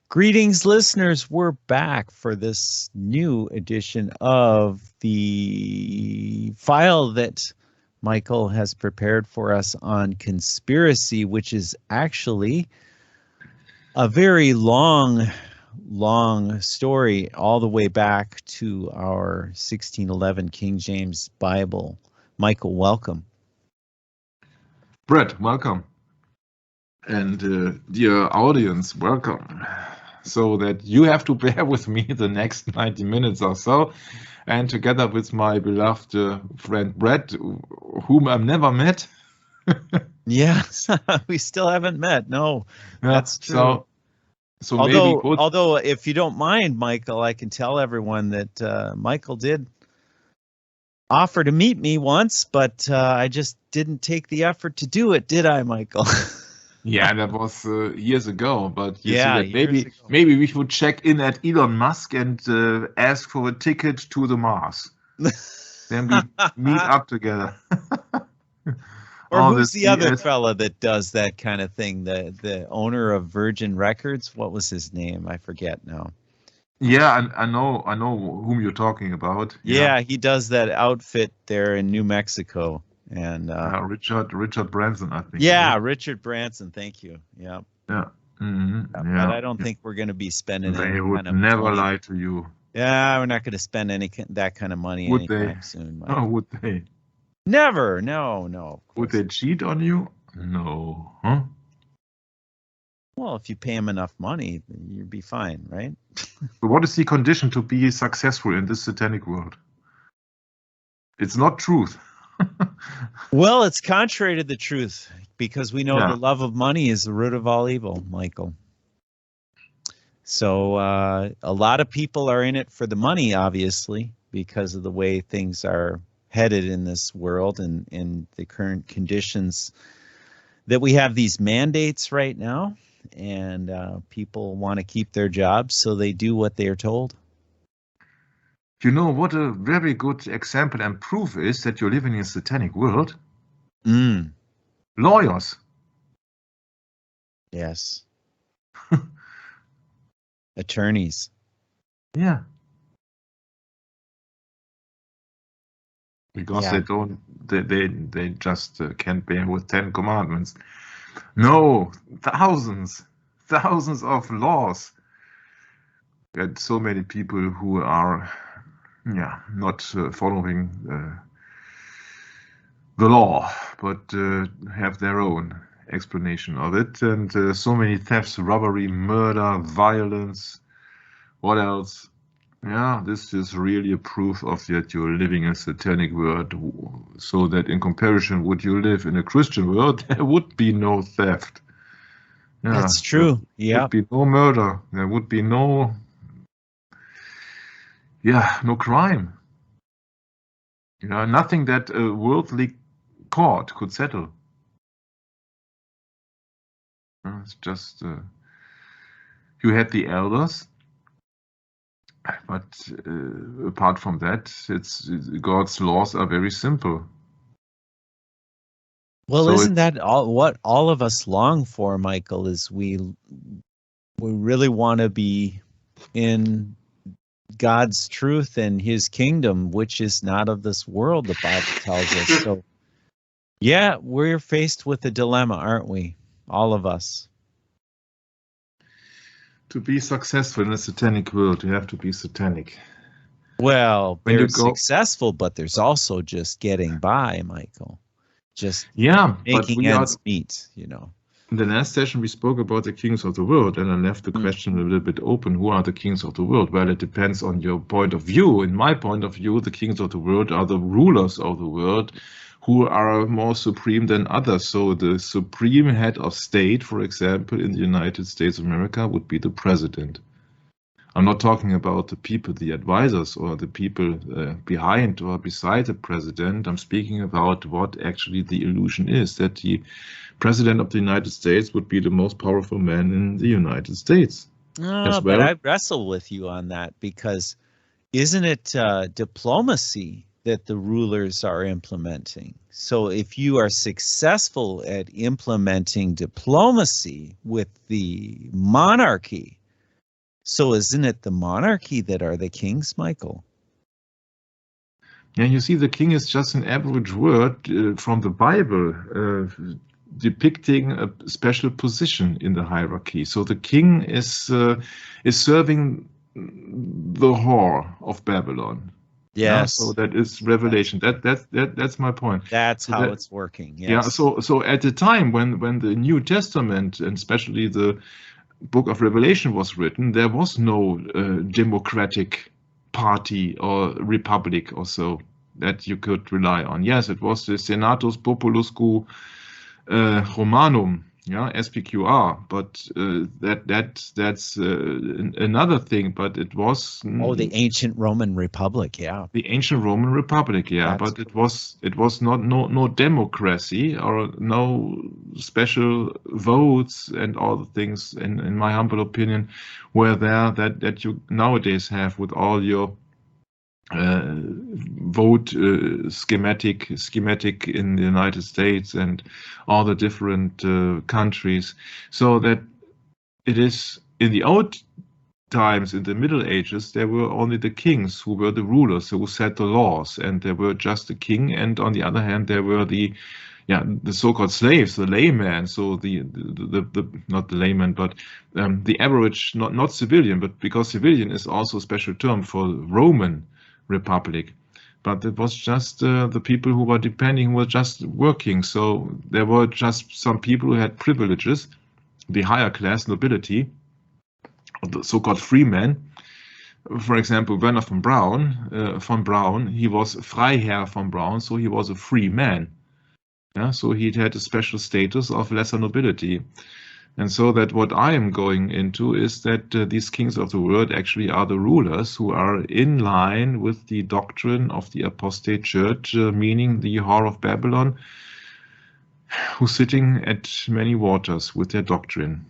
Greetings, listeners. We're back for this new edition of the file that Michael has prepared for us on conspiracy, which is actually a very long story all the way back to our 1611 King James Bible. Michael, welcome. Brett, welcome. And dear audience, welcome. So that you have to bear with me the next 90 minutes or so. And together with my beloved friend Brett, whom I've never met. Yes, we still haven't met. No, that's true. So although, if you don't mind, Michael, I can tell everyone that Michael did offer to meet me once, but I just didn't take the effort to do it, did I, Michael? Yeah, that was years ago, but yeah, maybe we should check in at Elon Musk and ask for a ticket to the Mars. Then we meet up together. Or who's the other fella that does that kind of thing? The owner of Virgin Records? What was his name? I forget now. Yeah, I know whom you're talking about. Yeah, he does that outfit there in New Mexico. And Richard Branson, I think. Yeah, right? Richard Branson. Thank you. Yeah. Yeah. Mm-hmm. But I don't think we're going to be spending. They would never lie to you. Yeah, we're not going to spend that kind of money anytime soon. Oh, would they? Never. No. Would they cheat on you? No. Huh? Well, if you pay them enough money, you'd be fine, right? But what is the condition to be successful in this satanic world? It's not truth. Well, it's contrary to the truth, because we know the love of money is the root of all evil, Michael. So a lot of people are in it for the money, obviously, because of the way things are headed in this world and in the current conditions that we have these mandates right now, and people want to keep their jobs, so they do what they are told. You know what a very good example and proof is that you're living in a satanic world? Lawyers. Yes. Attorneys. Yeah. Because they just can't bear with 10 commandments. No, thousands of laws. And so many people who are not following the law, but have their own explanation of it. And so many thefts, robbery, murder, violence. What else? Yeah, this is really a proof of that you're living in a satanic world. So that in comparison, would you live in a Christian world, there would be no theft. Yeah, that's true. There would be no murder. There would be no crime. Nothing that a worldly court could settle. It's just you had the elders, but apart from that, God's laws are very simple. Well, so isn't that what all of us long for, Michael? Is we really want to be in God's truth and his kingdom, which is not of this world, the Bible tells us. So yeah, we're faced with a dilemma, aren't we? All of us. To be successful in a satanic world, you have to be satanic. Well, there's successful, but there's also just getting by, Michael. Just making ends meet, In the last session, we spoke about the kings of the world, and I left the question a little bit open. Who are the kings of the world? Well, it depends on your point of view. In my point of view, the kings of the world are the rulers of the world who are more supreme than others. So the supreme head of state, for example, in the United States of America would be the president. I'm not talking about the people, the advisors, or the people behind or beside the president. I'm speaking about what actually the illusion is, that the president of the United States would be the most powerful man in the United States. But I wrestle with you on that, because isn't it diplomacy that the rulers are implementing? So if you are successful at implementing diplomacy with the monarchy, So isn't it the monarchy that are the kings, Michael? Yeah, you see, the king is just an average word from the Bible depicting a special position in the hierarchy. So the king is serving the whore of Babylon. Yes. Yeah, so that is Revelation. That's my point. That's so how it's working. Yes. Yeah. So at the time when the New Testament and especially the book of Revelation was written, there was no democratic party or republic or so that you could rely on. Yes, it was the Senatus Populusque Romanum, yeah, SPQR, but that's another thing. But it was the ancient Roman Republic, yeah. The ancient Roman Republic, yeah. That's but it was not no democracy or no special votes and all the things. In my humble opinion, were there that you nowadays have with all your vote schematic in the United States and all the different countries, so that it is in the old times, in the Middle Ages, there were only the kings who were the rulers who set the laws, and there were just the king, and on the other hand there were the so-called slaves, the layman. So the not the layman, but the average, not civilian, but because civilian is also a special term for Roman Republic, but it was just the people who were depending, who were just working. So there were just some people who had privileges, the higher class nobility, the so-called freemen. For example, Werner von Braun, he was Freiherr von Braun, so he was a free man. Yeah, so he had a special status of lesser nobility. And so that what I am going into is that these kings of the world actually are the rulers who are in line with the doctrine of the apostate church, meaning the whore of Babylon, who's sitting at many waters with their doctrine.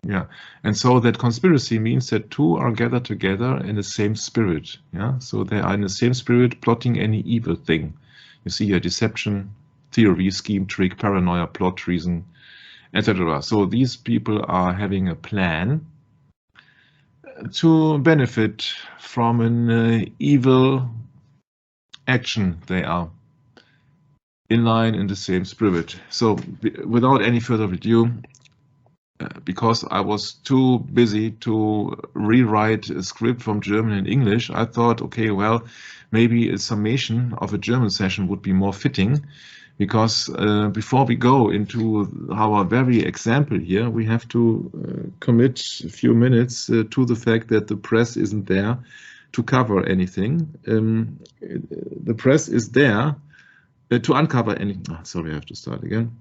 Yeah, and so that conspiracy means that two are gathered together in the same spirit. Yeah, so they are in the same spirit plotting any evil thing. You see here deception, theory, scheme, trick, paranoia, plot, treason, etc. So these people are having a plan to benefit from an evil action. They are in line in the same spirit. So without any further ado, because I was too busy to rewrite a script from German and English, I thought, okay, well, maybe a summation of a German session would be more fitting. Because before we go into our very example here, we have to commit a few minutes to the fact that the press isn't there to cover anything. The press is there to uncover anything. Oh, sorry, I have to start again.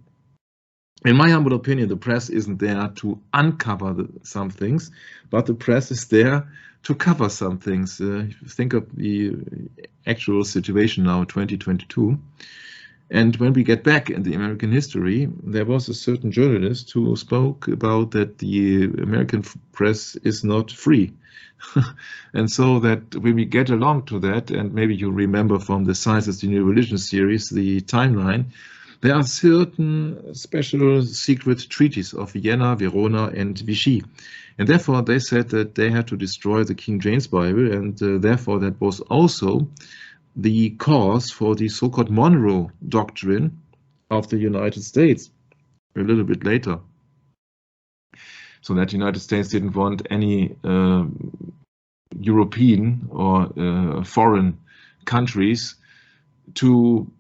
In my humble opinion, the press isn't there to uncover some things, but the press is there to cover some things. Think of the actual situation now, 2022. And when we get back in the American history, there was a certain journalist who spoke about that the American press is not free. And so that when we get along to that, and maybe you remember from the Science is the New Religion series, the timeline, there are certain special secret treaties of Vienna, Verona, and Vichy. And therefore they said that they had to destroy the King James Bible, and therefore that was also the cause for the so-called Monroe Doctrine of the United States a little bit later. So that the United States didn't want any European or foreign countries to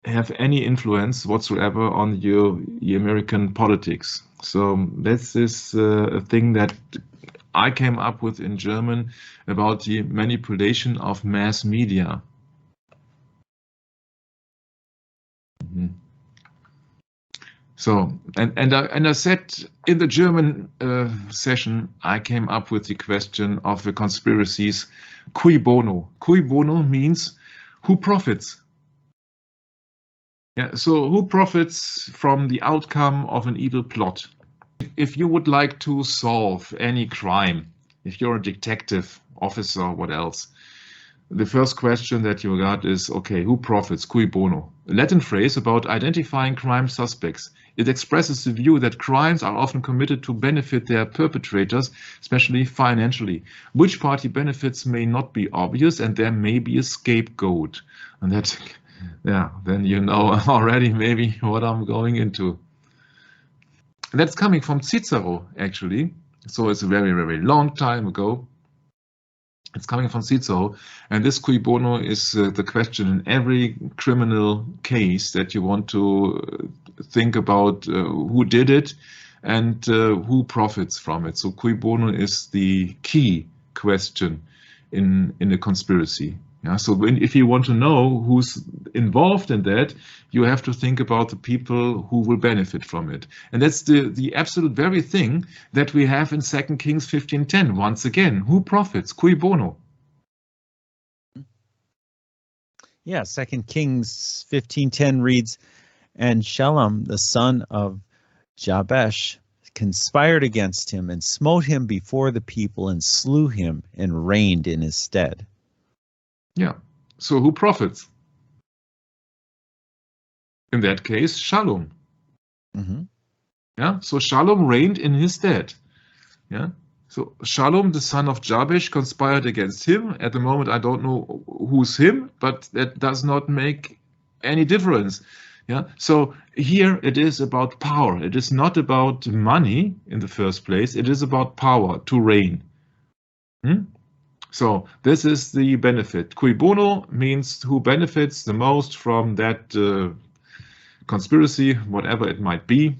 have any influence whatsoever on the American politics. So this is a thing that I came up with in German about the manipulation of mass media. So, and I said in the German session, I came up with the question of the conspiracies, cui bono. Cui bono means who profits. Yeah, so who profits from the outcome of an evil plot? If you would like to solve any crime, if you're a detective, officer, what else? The first question that you got is, okay, who profits? Cui bono? A Latin phrase about identifying crime suspects. It expresses the view that crimes are often committed to benefit their perpetrators, especially financially. Which party benefits may not be obvious, and there may be a scapegoat. And that, yeah, then you know already maybe what I'm going into. That's coming from Cicero, actually. So it's a very, very long time ago. It's coming from Cicero, and this cui bono is the question in every criminal case that you want to think about who did it and who profits from it. So cui bono is the key question in a conspiracy. Yeah, so if you want to know who's involved in that, you have to think about the people who will benefit from it. And that's the absolute very thing that we have in 2 Kings 15:10. Once again, who profits? Cui bono. Yeah, 2 Kings 15:10 reads, "And Shalom, the son of Jabesh, conspired against him and smote him before the people and slew him and reigned in his stead." Yeah, so who profits? In that case, Shalom. Yeah, so Shalom reigned in his stead. Yeah, so Shalom, the son of Jabesh, conspired against him. At the moment, I don't know who's him, but that does not make any difference. Yeah, so here it is about power. It is not about money in the first place. It is about power to reign. So this is the benefit. Cui bono means who benefits the most from that conspiracy, whatever it might be.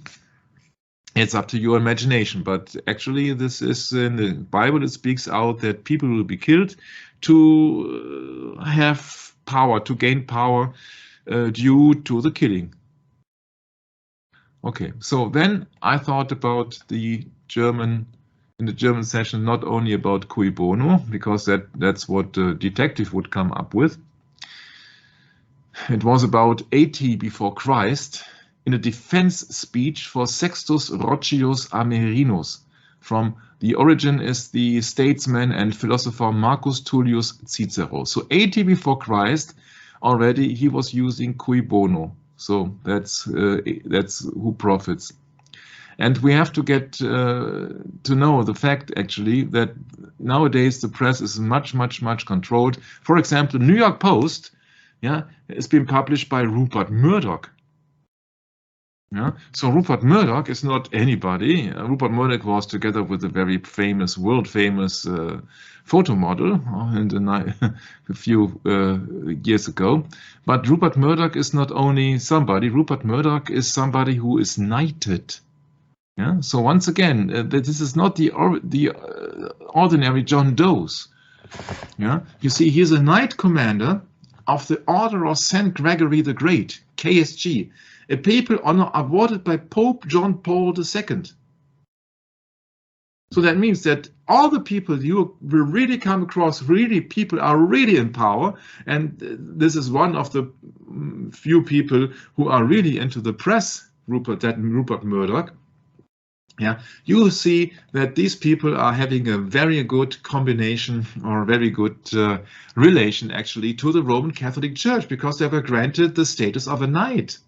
It's up to your imagination, but actually this is in the Bible. It speaks out that people will be killed to have power, to gain power due to the killing. Okay, so then I thought about in the German session, not only about cui bono, because that's what the detective would come up with. It was about 80 before Christ, in a defense speech for Sextus Rocius Amerinus. From the origin is the statesman and philosopher Marcus Tullius Cicero. So 80 before Christ, already he was using cui bono. So that's who profits. And we have to get to know the fact, actually, that nowadays the press is much controlled. For example, New York Post, yeah, has been published by Rupert Murdoch. Yeah, so Rupert Murdoch is not anybody. Rupert Murdoch was together with a very famous, world famous photo model a few years ago. But Rupert Murdoch is not only somebody. Rupert Murdoch is somebody who is knighted. Yeah. So once again, this is not the ordinary John Doe's. Yeah. You see, he's a knight commander of the Order of St. Gregory the Great, KSG, a papal honor awarded by Pope John Paul II. So that means that all the people you will really come across, people are really in power, and this is one of the few people who are really into the press, Rupert Murdoch. Yeah, you see that these people are having a very good combination or a very good relation actually to the Roman Catholic Church, because they were granted the status of a knight.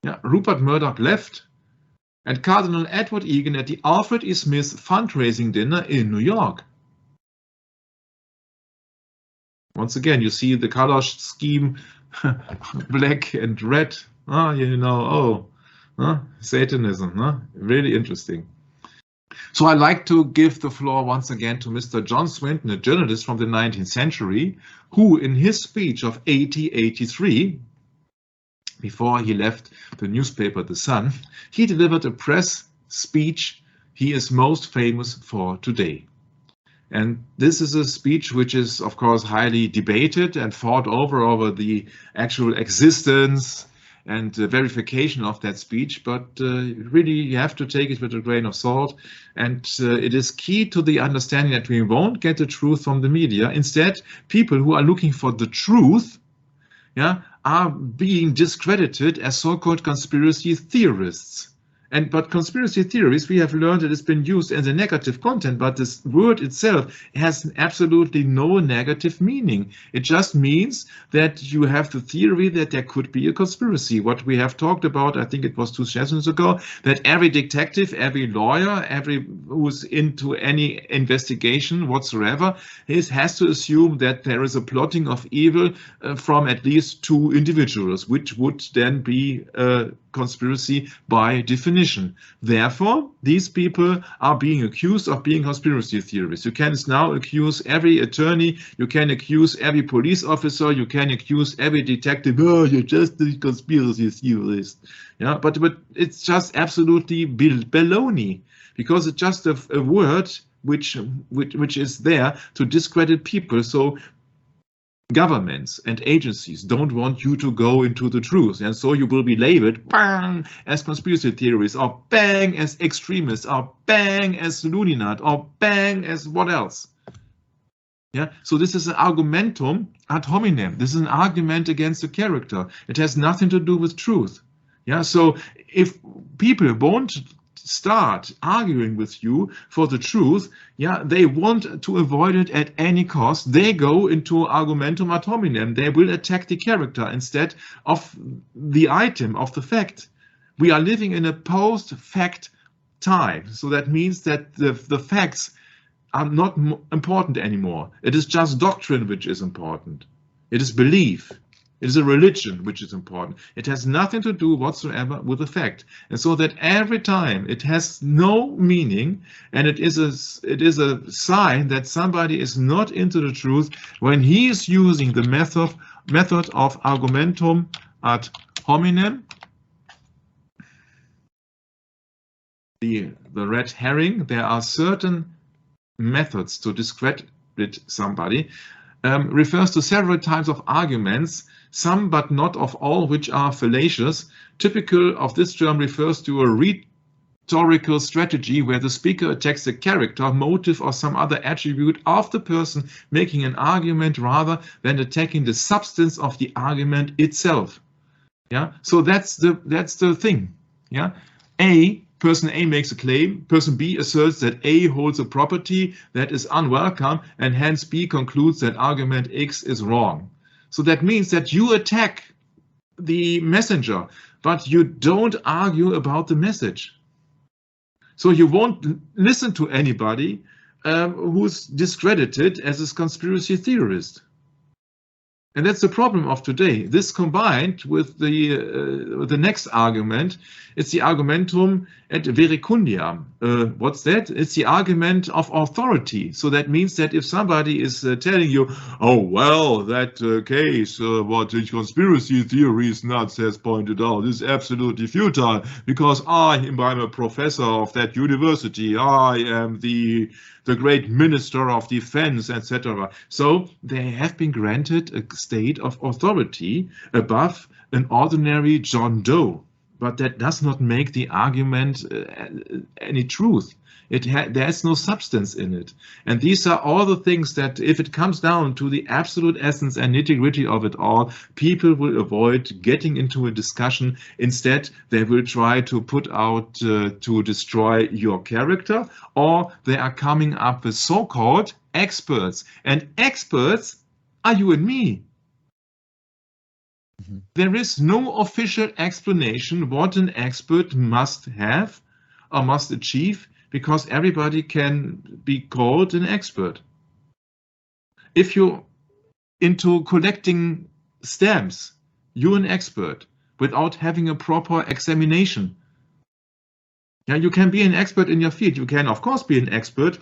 Yeah, Rupert Murdoch left, and Cardinal Edward Egan at the Alfred E. Smith fundraising dinner in New York. Once again, you see the color scheme, black and red. Satanism, really interesting. So I like to give the floor once again to Mr. John Swinton, a journalist from the 19th century, who in his speech of 1883, before he left the newspaper The Sun, he delivered a press speech he is most famous for today. And this is a speech which is, of course, highly debated and fought over the actual existence and verification of that speech, but really you have to take it with a grain of salt. And it is key to the understanding that we won't get the truth from the media. Instead, people who are looking for the truth, yeah, are being discredited as so-called conspiracy theorists. But conspiracy theories, we have learned it has been used in the negative content, but this word itself has absolutely no negative meaning. It just means that you have the theory that there could be a conspiracy. What we have talked about, I think it was 2 sessions ago, that every detective, every lawyer, every who's into any investigation whatsoever, has to assume that there is a plotting of evil from at least 2 individuals, which would then be a conspiracy by definition. Therefore, these people are being accused of being conspiracy theorists. You can now accuse every attorney, you can accuse every police officer, you can accuse every detective, oh, you're just a conspiracy theorist. Yeah, but it's just absolutely baloney, because it's just a word which is there to discredit people. So governments and agencies don't want you to go into the truth, and so you will be labeled bang as conspiracy theorists, or bang as extremists, or bang as loony nut, or bang as what else. Yeah, so this is an argumentum ad hominem. This is an argument against the character. It has nothing to do with truth. Yeah, so if people won't start arguing with you for the truth, yeah, they want to avoid it at any cost. They go into argumentum ad hominem. They will attack the character instead of the item, of the fact. We are living in a post-fact time, so that means that the facts are not important anymore. It is just doctrine which is important. It is belief. It is a religion which is important. It has nothing to do whatsoever with the fact. And so that every time it has no meaning, and it is a sign that somebody is not into the truth when he is using the method of argumentum ad hominem, the red herring. There are certain methods to discredit somebody, refers to several types of arguments, some but not of all, which are fallacious. Typical of this term refers to a rhetorical strategy where the speaker attacks the character, motive, or some other attribute of the person making an argument rather than attacking the substance of the argument itself. Yeah, so that's the thing. Yeah, Person A makes a claim, person B asserts that A holds a property that is unwelcome, and hence B concludes that argument X is wrong. So that means that you attack the messenger, but you don't argue about the message. So you won't listen to anybody who's discredited as a conspiracy theorist. And that's the problem of today. This combined with the next argument, it's the argumentum ad verecundiam. What's that? It's the argument of authority. So that means that if somebody is telling you, oh, well, that case, what the conspiracy theories nuts has pointed out is absolutely futile, because I'm a professor of that university, I am the great minister of defense, etc. So they have been granted a state of authority above an ordinary John Doe, but that does not make the argument any truth. There's no substance in it. And these are all the things that, if it comes down to the absolute essence and nitty-gritty of it all, people will avoid getting into a discussion. Instead, they will try to put out to destroy your character, or they are coming up with so-called experts. And experts are you and me. Mm-hmm. There is no official explanation what an expert must have or must achieve, because everybody can be called an expert. If you're into collecting stamps, you're an expert without having a proper examination. Yeah, you can be an expert in your field. You can, of course, be an expert.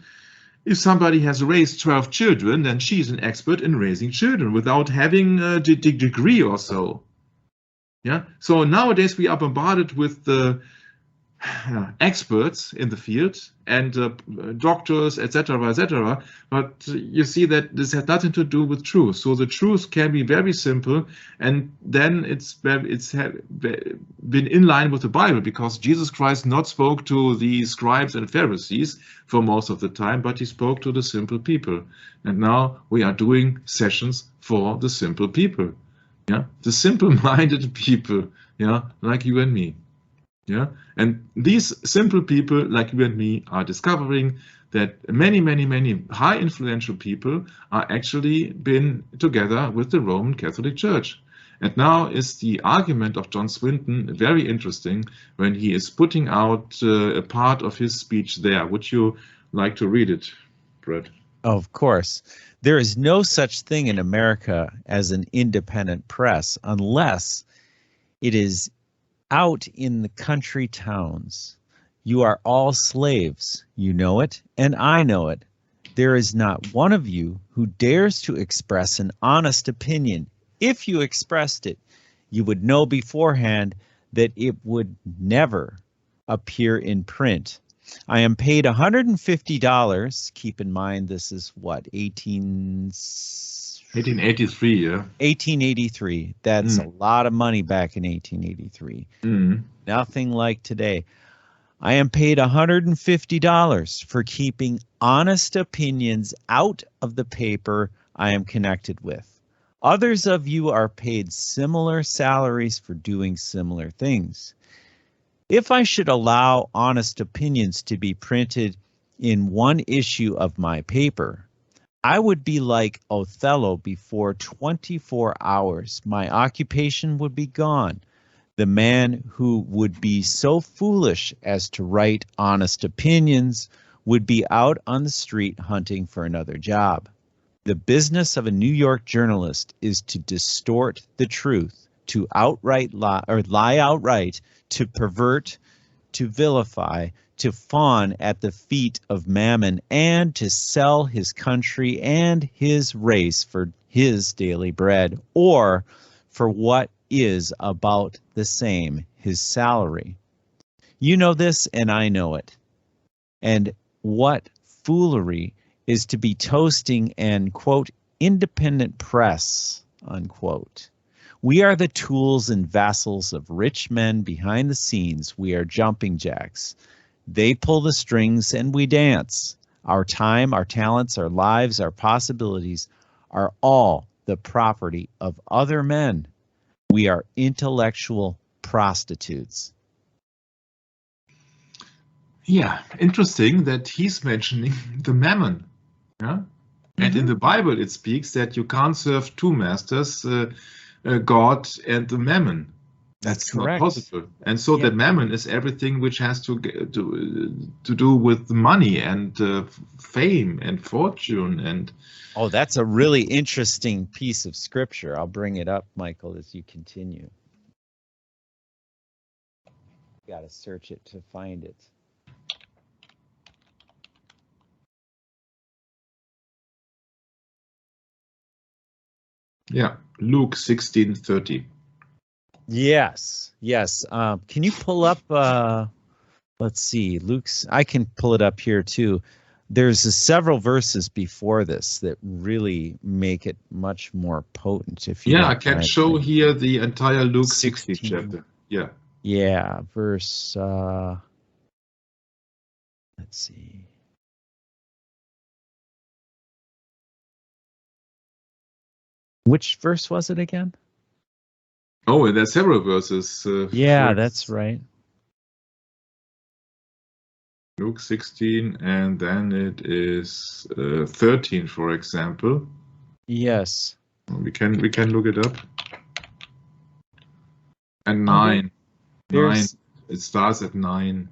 If somebody has raised 12 children, then she's an expert in raising children without having a degree or so. Yeah, so nowadays we are bombarded with the experts in the field and doctors, etc., but you see that this has nothing to do with truth. So the truth can be very simple, and then it's been in line with the Bible, because Jesus Christ not spoke to the scribes and Pharisees for most of the time, but he spoke to the simple people. And now we are doing sessions for the simple people, yeah, the simple-minded people, yeah, like you and me. Yeah, and these simple people like you and me are discovering that many, many, many high influential people are actually been together with the Roman Catholic Church. And now is the argument of John Swinton very interesting when he is putting out a part of his speech there. Would you like to read it, Brett? Of course. There is no such thing in America as an independent press unless it is out in the country towns. You are all slaves. You know it, and I know it. There is not one of you who dares to express an honest opinion. If you expressed it, you would know beforehand that it would never appear in print. I am paid $150. Keep in mind this is what, 1883, yeah. 1883. That's a lot of money back in 1883. Nothing like today. I am paid $150 for keeping honest opinions out of the paper I am connected with. Others of you are paid similar salaries for doing similar things. If I should allow honest opinions to be printed in one issue of my paper, I would be like Othello before 24 hours. My occupation would be gone. The man who would be so foolish as to write honest opinions would be out on the street hunting for another job. The business of a New York journalist is to distort the truth, to outright lie, or lie outright, to pervert, to vilify, to fawn at the feet of Mammon, and to sell his country and his race for his daily bread, or for what is about the same, his salary. You know this, and I know it. And what foolery is to be toasting an, quote, independent press, unquote. We are the tools and vassals of rich men behind the scenes. We are jumping jacks. They pull the strings and we dance. Our time, our talents, our lives, our possibilities are all the property of other men. We are intellectual prostitutes. Yeah, interesting that he's mentioning the mammon. Yeah? And in the Bible, it speaks that you can't serve two masters, God and the mammon. That's correct. Not possible. And so that mammon is everything which has to do with money and fame and fortune and. Oh, that's a really interesting piece of scripture. I'll bring it up, Michael, as you continue. Got to search it to find it. Yeah, Luke 16:30. Yes. Can you pull up, let's see, Luke's, I can pull it up here too. There's several verses before this that really make it much more potent. If you I can show here the entire Luke 16 chapter. Yeah, verse, let's see. Which verse was it again? Oh, and there's several verses. Yeah, that's right. Luke 16, and then it is 13, for example. Yes. We can look it up. And 9. 9. It starts at 9.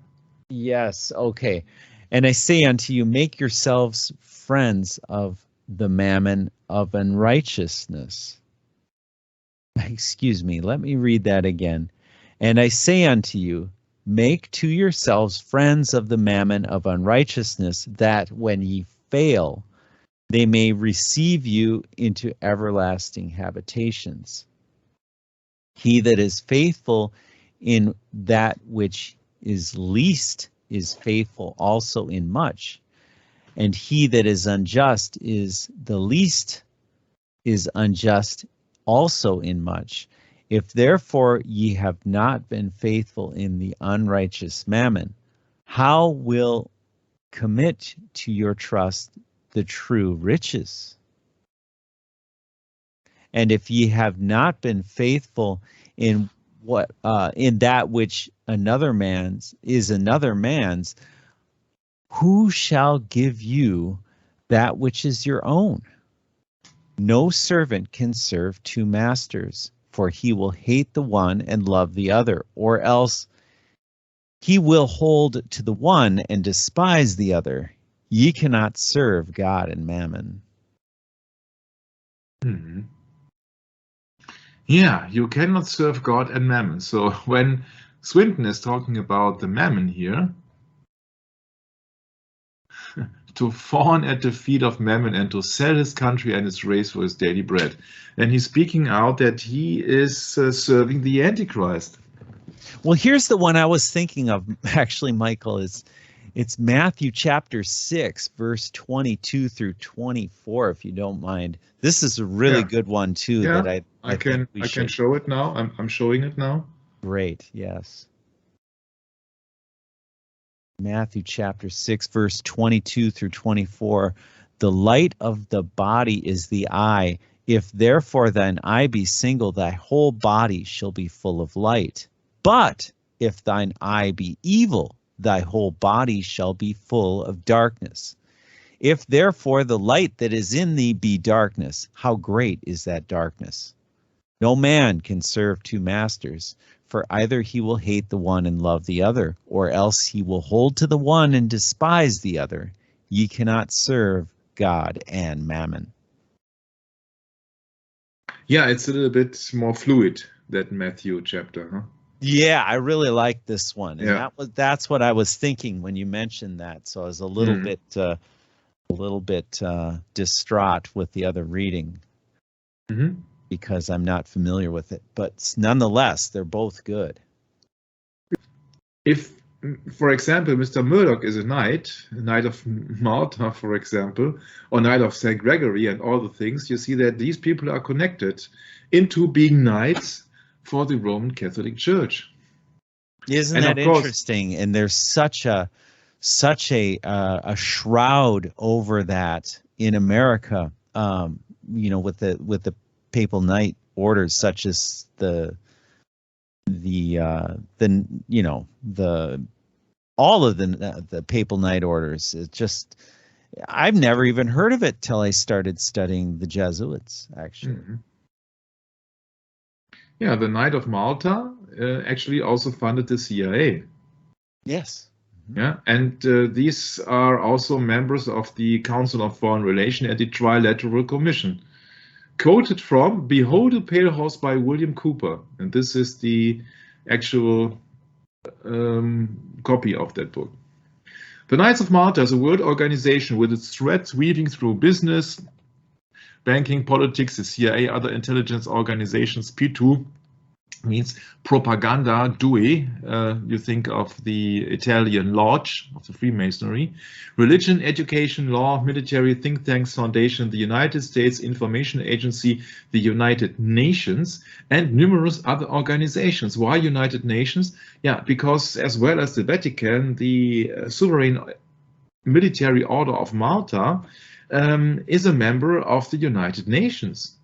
Yes, okay. And I say unto you, make yourselves friends of the mammon of unrighteousness. Excuse me, let me read that again. And I say unto you, make to yourselves friends of the mammon of unrighteousness, that when ye fail, they may receive you into everlasting habitations. He that is faithful in that which is least is faithful also in much, and he that is unjust is the least is unjust also in much. If therefore ye have not been faithful in the unrighteous mammon, how will commit to your trust the true riches? And if ye have not been faithful in what in that which another man's is another man's, who shall give you that which is your own? No servant can serve two masters, for he will hate the one and love the other, or else he will hold to the one and despise the other. Ye cannot serve God and mammon. Mhm. Yeah, you cannot serve God and mammon. So when Swinton is talking about the mammon here, to fawn at the feet of mammon and to sell his country and his race for his daily bread. And he's speaking out that he is serving the Antichrist. Well, here's the one I was thinking of, actually, Michael. It's Matthew chapter 6, verse 22 through 24, if you don't mind. This is a really good one, too, that I think we should. I can show it now. I'm showing it now. Great, yes. Matthew chapter 6, verse 22 through 24. The light of the body is the eye. If therefore thine eye be single, thy whole body shall be full of light. But if thine eye be evil, thy whole body shall be full of darkness. If therefore the light that is in thee be darkness, how great is that darkness? No man can serve two masters, for either he will hate the one and love the other, or else he will hold to the one and despise the other. Ye cannot serve God and mammon. Yeah, it's a little bit more fluid, that Matthew chapter, huh? Yeah, I really like this one, and Yeah. that's what I was thinking when you mentioned that. So I was a little bit distraught with the other reading because I'm not familiar with it. But nonetheless, they're both good. If, for example, Mr. Murdoch is a knight of Malta, for example, or knight of St. Gregory and all the things, you see that these people are connected into being knights for the Roman Catholic Church. Isn't that interesting? And there's such a shroud over that in America, with the papal knight orders, such as all of the papal knight orders. It's just, I've never even heard of it till I started studying the Jesuits, actually. Yeah, the Knight of Malta actually also funded the CIA. Yes. Yeah, and these are also members of the Council of Foreign Relations and the Trilateral Commission. Quoted from Behold a Pale Horse by William Cooper. And this is the actual copy of that book. The Knights of Malta is a world organization with its threads weaving through business, banking, politics, the CIA, other intelligence organizations. P2 means propaganda, DUI. You think of the Italian lodge of the Freemasonry. Religion, education, law, military, think tanks, foundation, the United States Information Agency, the United Nations, and numerous other organizations. Why United Nations? Yeah, because as well as the Vatican, the sovereign military order of Malta is a member of the United Nations.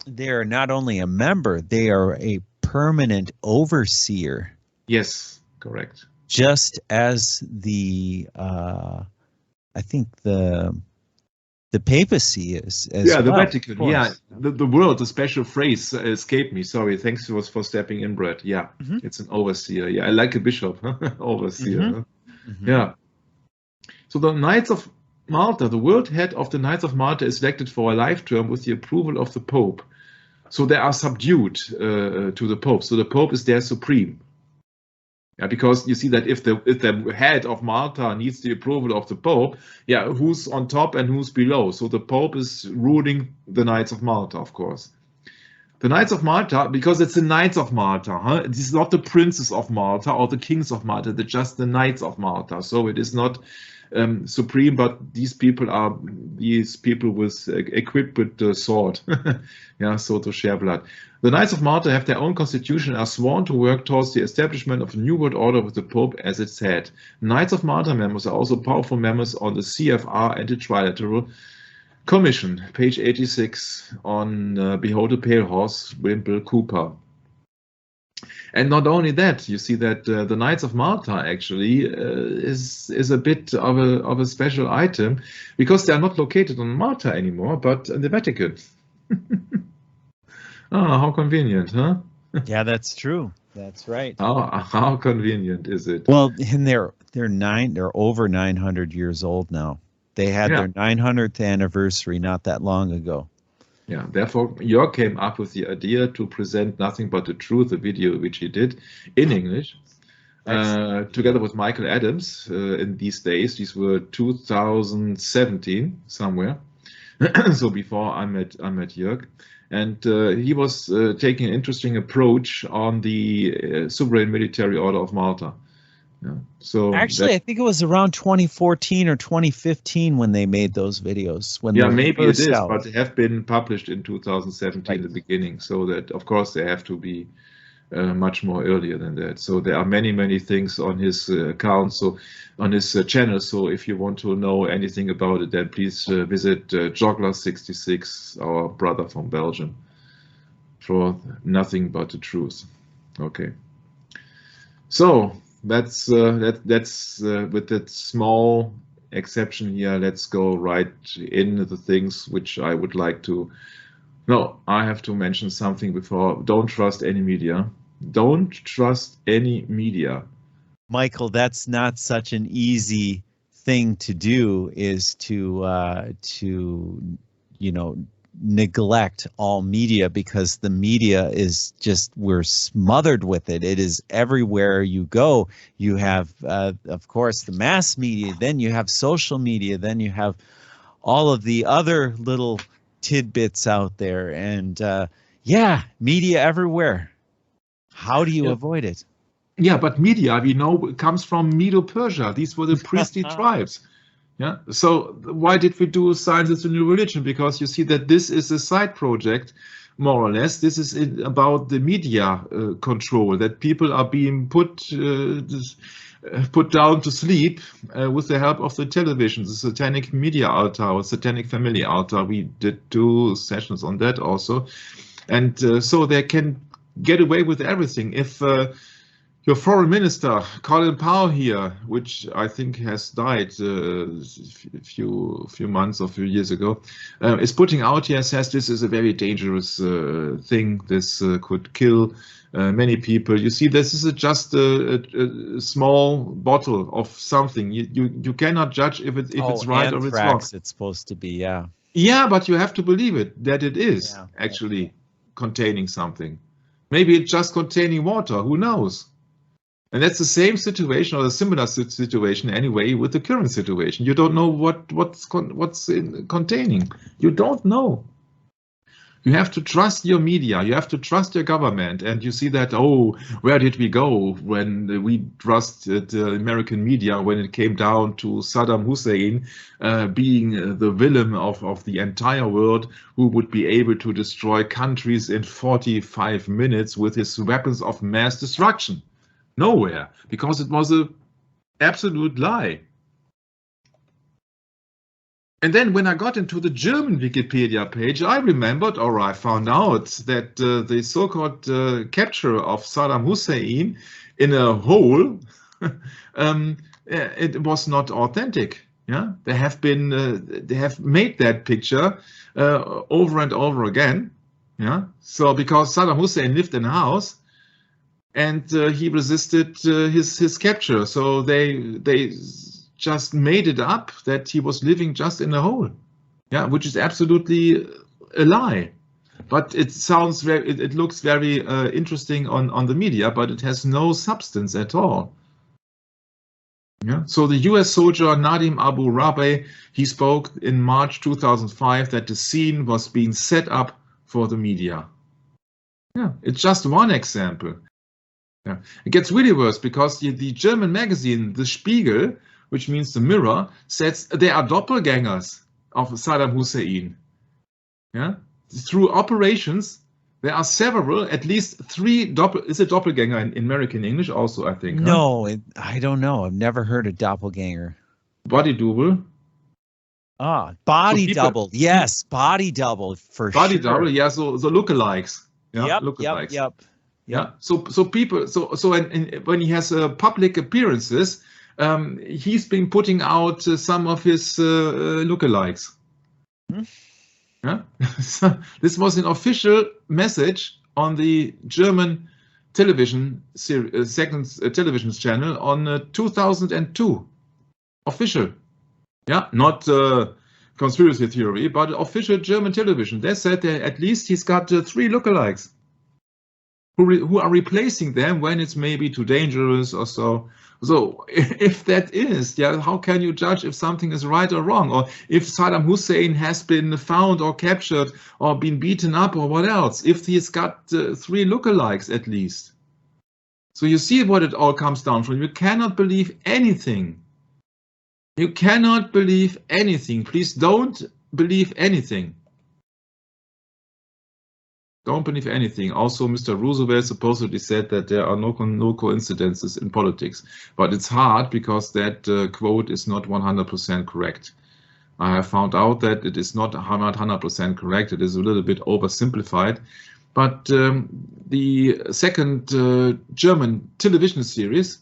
They are not only a member, they are a permanent overseer. Yes, correct. Just as the I think the papacy is as well. The Vatican. Yeah, the word, the special phrase escaped me. Sorry. Thanks for stepping in, Brett. Yeah, it's an overseer. Yeah, I like a bishop. Overseer. Yeah. So the Knights of Malta, the world head of the Knights of Malta, is elected for a life term with the approval of the Pope. So they are subdued to the Pope. So the Pope is their supreme. Yeah, because you see that if the head of Malta needs the approval of the Pope, yeah, who's on top and who's below? So the Pope is ruling the Knights of Malta, of course. The Knights of Malta, because it's the Knights of Malta, huh? It is not the princes of Malta or the kings of Malta, they're just the Knights of Malta. So it is not supreme, but these people are with equipped with the sword, yeah, so to share blood. The Knights of Malta have their own constitution and are sworn to work towards the establishment of a new world order with the Pope as its head. Knights of Malta members are also powerful members on the CFR and the Trilateral Commission, page 86 on Behold a Pale Horse, Wimple Cooper. And not only that, you see that the Knights of Malta actually is a bit of a special item, because they are not located on Malta anymore, but in the Vatican. Ah, how convenient, huh? Yeah, that's true. That's right. How convenient is it? Well, and they're over 900 years old now. They had their 900th anniversary not that long ago. Yeah, therefore Jörg came up with the idea to present Nothing But the Truth, a video which he did in English, together with Michael Adams in these days. These were 2017 somewhere, so before I met Jörg. And he was taking an interesting approach on the sovereign military order of Malta. Yeah. So actually, I think it was around 2014 or 2015 when they made those videos. When maybe it is, but they have been published in 2017 at the beginning. So that, of course, they have to be much more earlier than that. So there are many things on his account, so on his channel. So if you want to know anything about it, then please visit Joggler66, our brother from Belgium, for Nothing But the Truth. Okay. So that's with that small exception here. Let's go right into the things which I would like to. No, I have to mention something before. Don't trust any media. Don't trust any media. Michael, that's not such an easy thing to do, is to neglect all media, because the media is just, we're smothered with it. It is everywhere you go. You have, of course, the mass media, then you have social media, then you have all of the other little tidbits out there, and media everywhere. How do you avoid it? Yeah, but media, we know, comes from Medo-Persia. These were the priestly tribes. Yeah. So why did we do Science is the New Religion? Because you see that this is a side project, more or less. This is about the media control, that people are being put down to sleep with the help of the television, the Satanic Media Altar or Satanic Family Altar. We did 2 sessions on that also. And so they can get away with everything. If your foreign minister, Colin Powell here, which I think has died a few months or few years ago, is putting out here, says this is a very dangerous thing. This could kill many people. You see, this is just a small bottle of something. You cannot judge if it's right or it's wrong. It's supposed to be, yeah. Yeah, but you have to believe it, that it is actually containing something. Maybe it's just containing water, who knows? And that's the same situation, or a similar situation anyway, with the current situation. You don't know what's containing. You don't know. You have to trust your media. You have to trust your government. And you see that, oh, where did we go when we trusted the American media when it came down to Saddam Hussein being the villain of the entire world, who would be able to destroy countries in 45 minutes with his weapons of mass destruction? Nowhere, because it was an absolute lie. And then when I got into the German Wikipedia page, I remembered, or I found out, that the so-called capture of Saddam Hussein in a hole, it was not authentic. Yeah, they have made that picture over and over again. Yeah, so because Saddam Hussein lived in a house, and he resisted his capture, so they just made it up that he was living just in a hole, yeah, which is absolutely a lie. But it sounds it looks very interesting on the media, but it has no substance at all. Yeah. So the U.S. soldier Nadim Abu Rabi, he spoke in March 2005 that the scene was being set up for the media. Yeah, it's just one example. Yeah. It gets really worse, because the German magazine, The Spiegel, which means the Mirror, says they are doppelgangers of Saddam Hussein. Yeah? Through operations, there are several, at least 3 is a doppelganger in American English also, I think? No, I don't know. I've never heard of doppelganger. Body double. Ah, body double. Yes, body double for sure. Body double, yeah, so lookalikes. Yeah, yep, lookalikes. Yep. Yeah. So people. And when he has public appearances, he's been putting out some of his lookalikes. Yeah. So this was an official message on the German television second television channel on 2002. Official. Yeah, not conspiracy theory, but official German television. They said that at least he's got 3 lookalikes who are replacing them when it's maybe too dangerous or so. So if that is, yeah, how can you judge if something is right or wrong? Or if Saddam Hussein has been found or captured or been beaten up or what else? If he's got 3 lookalikes at least. So you see what it all comes down from. You cannot believe anything. You cannot believe anything. Please don't believe anything. Don't believe anything. Also, Mr. Roosevelt supposedly said that there are no coincidences in politics. But it's hard because that quote is not 100% correct. I have found out that it is not 100% correct. It is a little bit oversimplified. But the second German television series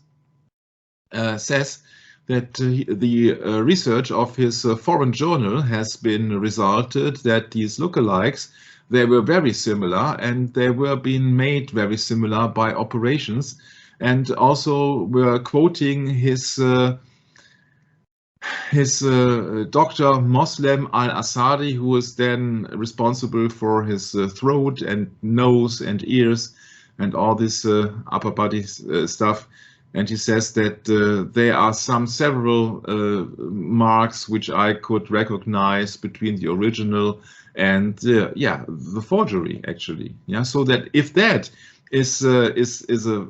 says that the research of his foreign journal has been resulted that these lookalikes, they were very similar and they were being made very similar by operations, and also were quoting his Dr. Moslem al-Assadi, who was then responsible for his throat and nose and ears and all this upper body stuff. And he says that there are several marks which I could recognize between the original and the forgery, actually. Yeah, so that if that is a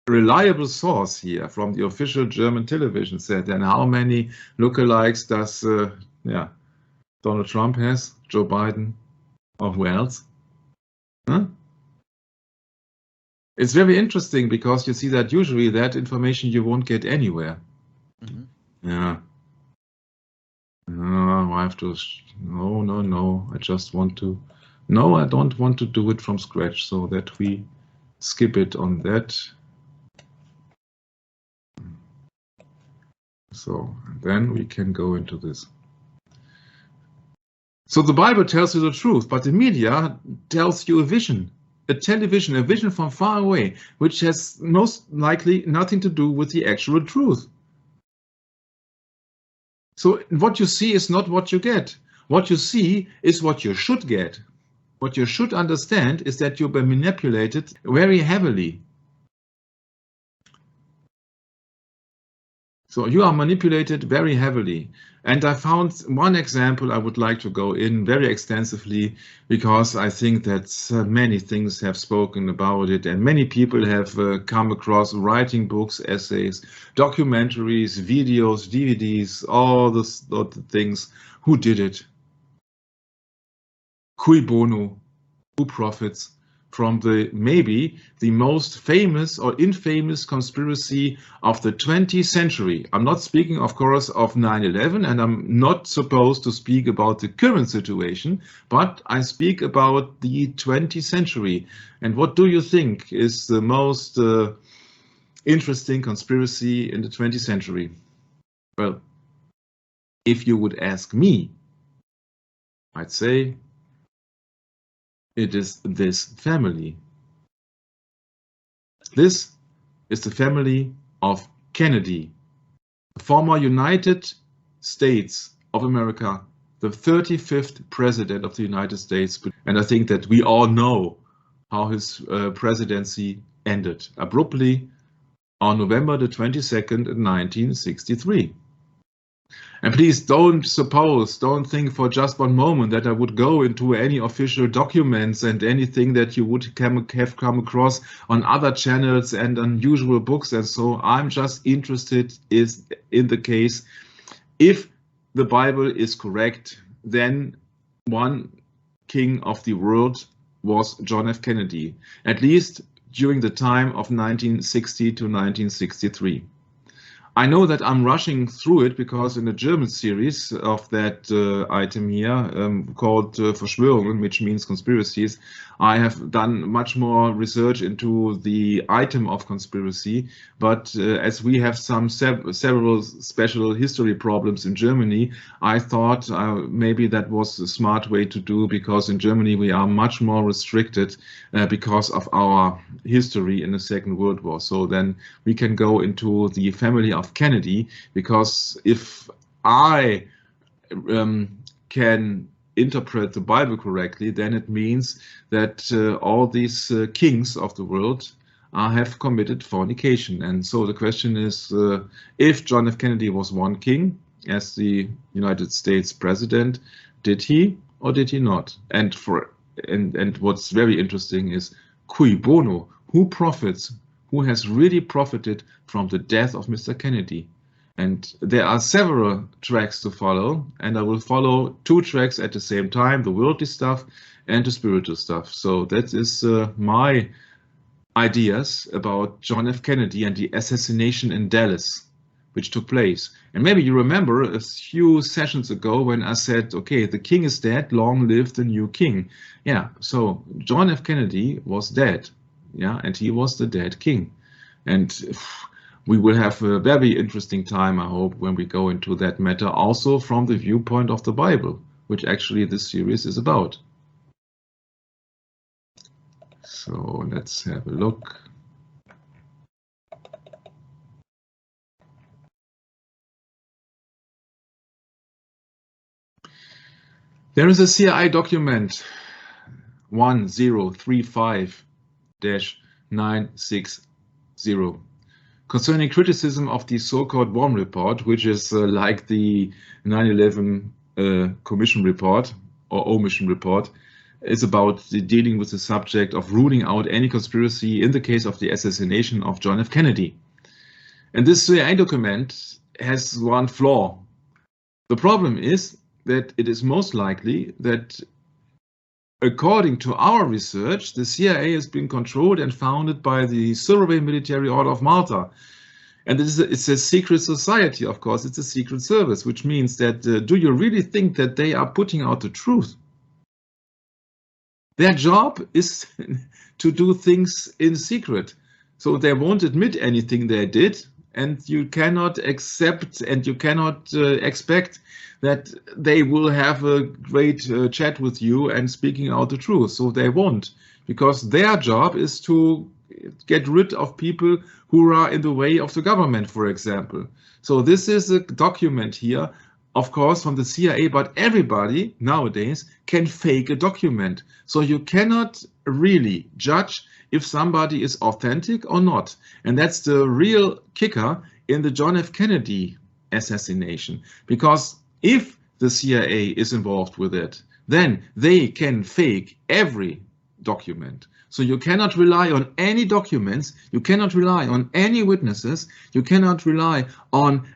reliable source here from the official German television set, then how many lookalikes does Donald Trump has, Joe Biden, or who else? Huh? It's very interesting because you see that usually that information you won't get anywhere. Yeah. No, I have to. No. I just want to. No, I don't want to do it from scratch, so that we skip it on that. So then we can go into this. So the Bible tells you the truth, but the media tells you a vision. A television, a vision from far away, which has most likely nothing to do with the actual truth. So what you see is not what you get. What you see is what you should get. What you should understand is that you've been manipulated very heavily. So you are manipulated very heavily. And I found one example I would like to go in very extensively, because I think that many things have spoken about it and many people have come across writing books, essays, documentaries, videos, DVDs, all the things. Who did it? Cui bono? Who profits from maybe the most famous or infamous conspiracy of the 20th century? I'm not speaking, of course, of 9/11, and I'm not supposed to speak about the current situation, but I speak about the 20th century. And what do you think is the most interesting conspiracy in the 20th century? Well, if you would ask me, I'd say it is this family. This is the family of Kennedy, the former United States of America, the 35th president of the United States. And I think that we all know how his presidency ended abruptly on November the 22nd, 1963. And please don't think for just one moment that I would go into any official documents and anything that you would have come across on other channels and unusual books and so. I'm just interested in the case. If the Bible is correct, then one king of the world was John F. Kennedy, at least during the time of 1960 to 1963. I know that I'm rushing through it because in the German series of that item here called Verschwörungen, which means conspiracies, I have done much more research into the item of conspiracy. But as we have several special history problems in Germany, I thought maybe that was a smart way to do, because in Germany we are much more restricted because of our history in the Second World War. So then we can go into the family of Kennedy, because if I can interpret the Bible correctly, then it means that all these kings of the world have committed fornication. And so the question is, if John F. Kennedy was one king as the United States president, did he or did he not? And what's very interesting is, cui bono, who profits? Who has really profited from the death of Mr. Kennedy? And there are several tracks to follow, and I will follow 2 tracks at the same time, the worldly stuff and the spiritual stuff. So that is my ideas about John F. Kennedy and the assassination in Dallas, which took place. And maybe you remember a few sessions ago when I said, okay, the king is dead, long live the new king. Yeah, so John F. Kennedy was dead. Yeah, and he was the dead king. And we will have a very interesting time, I hope, when we go into that matter, also from the viewpoint of the Bible, which actually this series is about. So let's have a look. There is a CIA document 1035-960 concerning criticism of the so-called WOM report, which is like the 9/11 Commission report or omission report. It's about dealing with the subject of ruling out any conspiracy in the case of the assassination of John F. Kennedy. And this CIA document has one flaw. The problem is that it is most likely that, according to our research, the CIA has been controlled and founded by the Sovereign Military Order of Malta. And it's a secret society, of course, it's a secret service, which means that do you really think that they are putting out the truth? Their job is to do things in secret. So they won't admit anything they did, and you cannot accept and you cannot expect that they will have a great chat with you and speaking out the truth. So they won't, because their job is to get rid of people who are in the way of the government, for example. So this is a document here, of course, from the CIA, but everybody nowadays can fake a document. So you cannot really judge if somebody is authentic or not. And that's the real kicker in the John F. Kennedy assassination, because if the CIA is involved with it, then they can fake every document. So you cannot rely on any documents, you cannot rely on any witnesses, you cannot rely on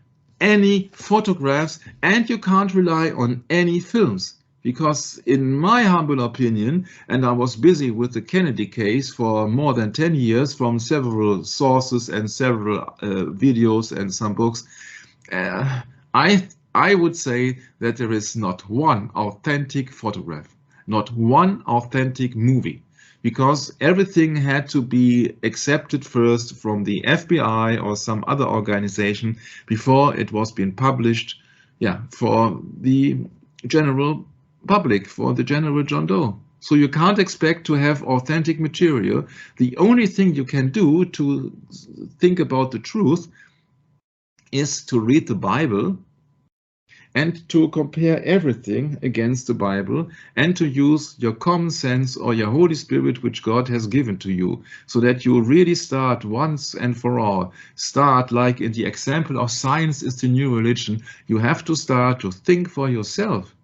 any photographs, and you can't rely on any films. Because in my humble opinion, and I was busy with the Kennedy case for more than 10 years from several sources and several videos and some books, I would say that there is not one authentic photograph, not one authentic movie, because everything had to be accepted first from the FBI or some other organization before it was being published, for the general public, for the general John Doe. So you can't expect to have authentic material. The only thing you can do to think about the truth is to read the Bible and to compare everything against the Bible and to use your common sense or your Holy Spirit, which God has given to you, so that you really start once and for all. Start like in the example of science is the new religion. You have to start to think for yourself.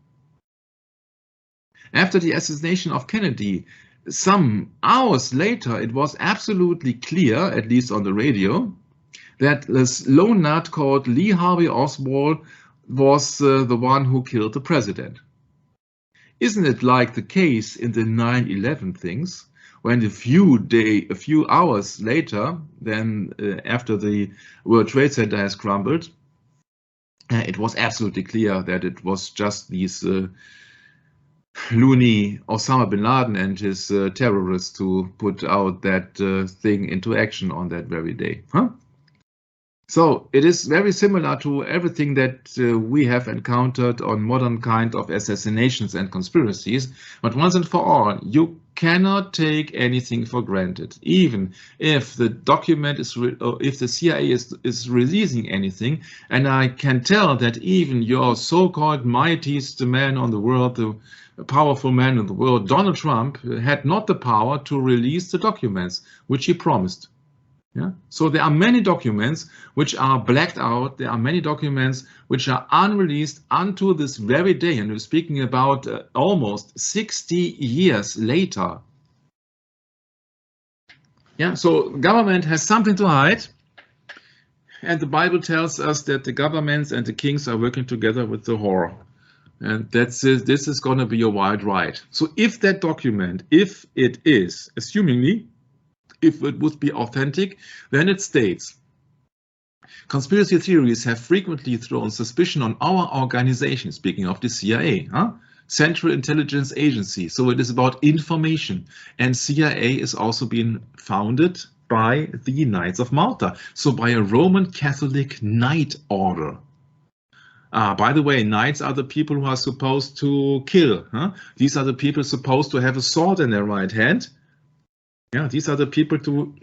After the assassination of Kennedy, some hours later, it was absolutely clear, at least on the radio, that this lone nut called Lee Harvey Oswald was the one who killed the president. Isn't it like the case in the 9/11 things, when a few hours later, then after the World Trade Center has crumbled, it was absolutely clear that it was just these loony Osama bin Laden and his terrorists who put out that thing into action on that very day. So it is very similar to everything that we have encountered on modern kind of assassinations and conspiracies. But once and for all, you cannot take anything for granted. Even if the document is, if the CIA is releasing anything, and I can tell that even your so-called mightiest man on the world, the powerful man in the world, Donald Trump, had not the power to release the documents which he promised. Yeah? So there are many documents which are blacked out. There are many documents which are unreleased until this very day. And we're speaking about almost 60 years later. Yeah, so government has something to hide. And the Bible tells us that the governments and the kings are working together with the whore. And this is going to be a wild ride. So if that document, if it is, assumingly, if it would be authentic, then it states, conspiracy theories have frequently thrown suspicion on our organization, speaking of the CIA, Central Intelligence Agency. So it is about information. And CIA is also being founded by the Knights of Malta. So by a Roman Catholic knight order. By the way, knights are the people who are supposed to kill. These are the people supposed to have a sword in their right hand. Yeah, these are the people to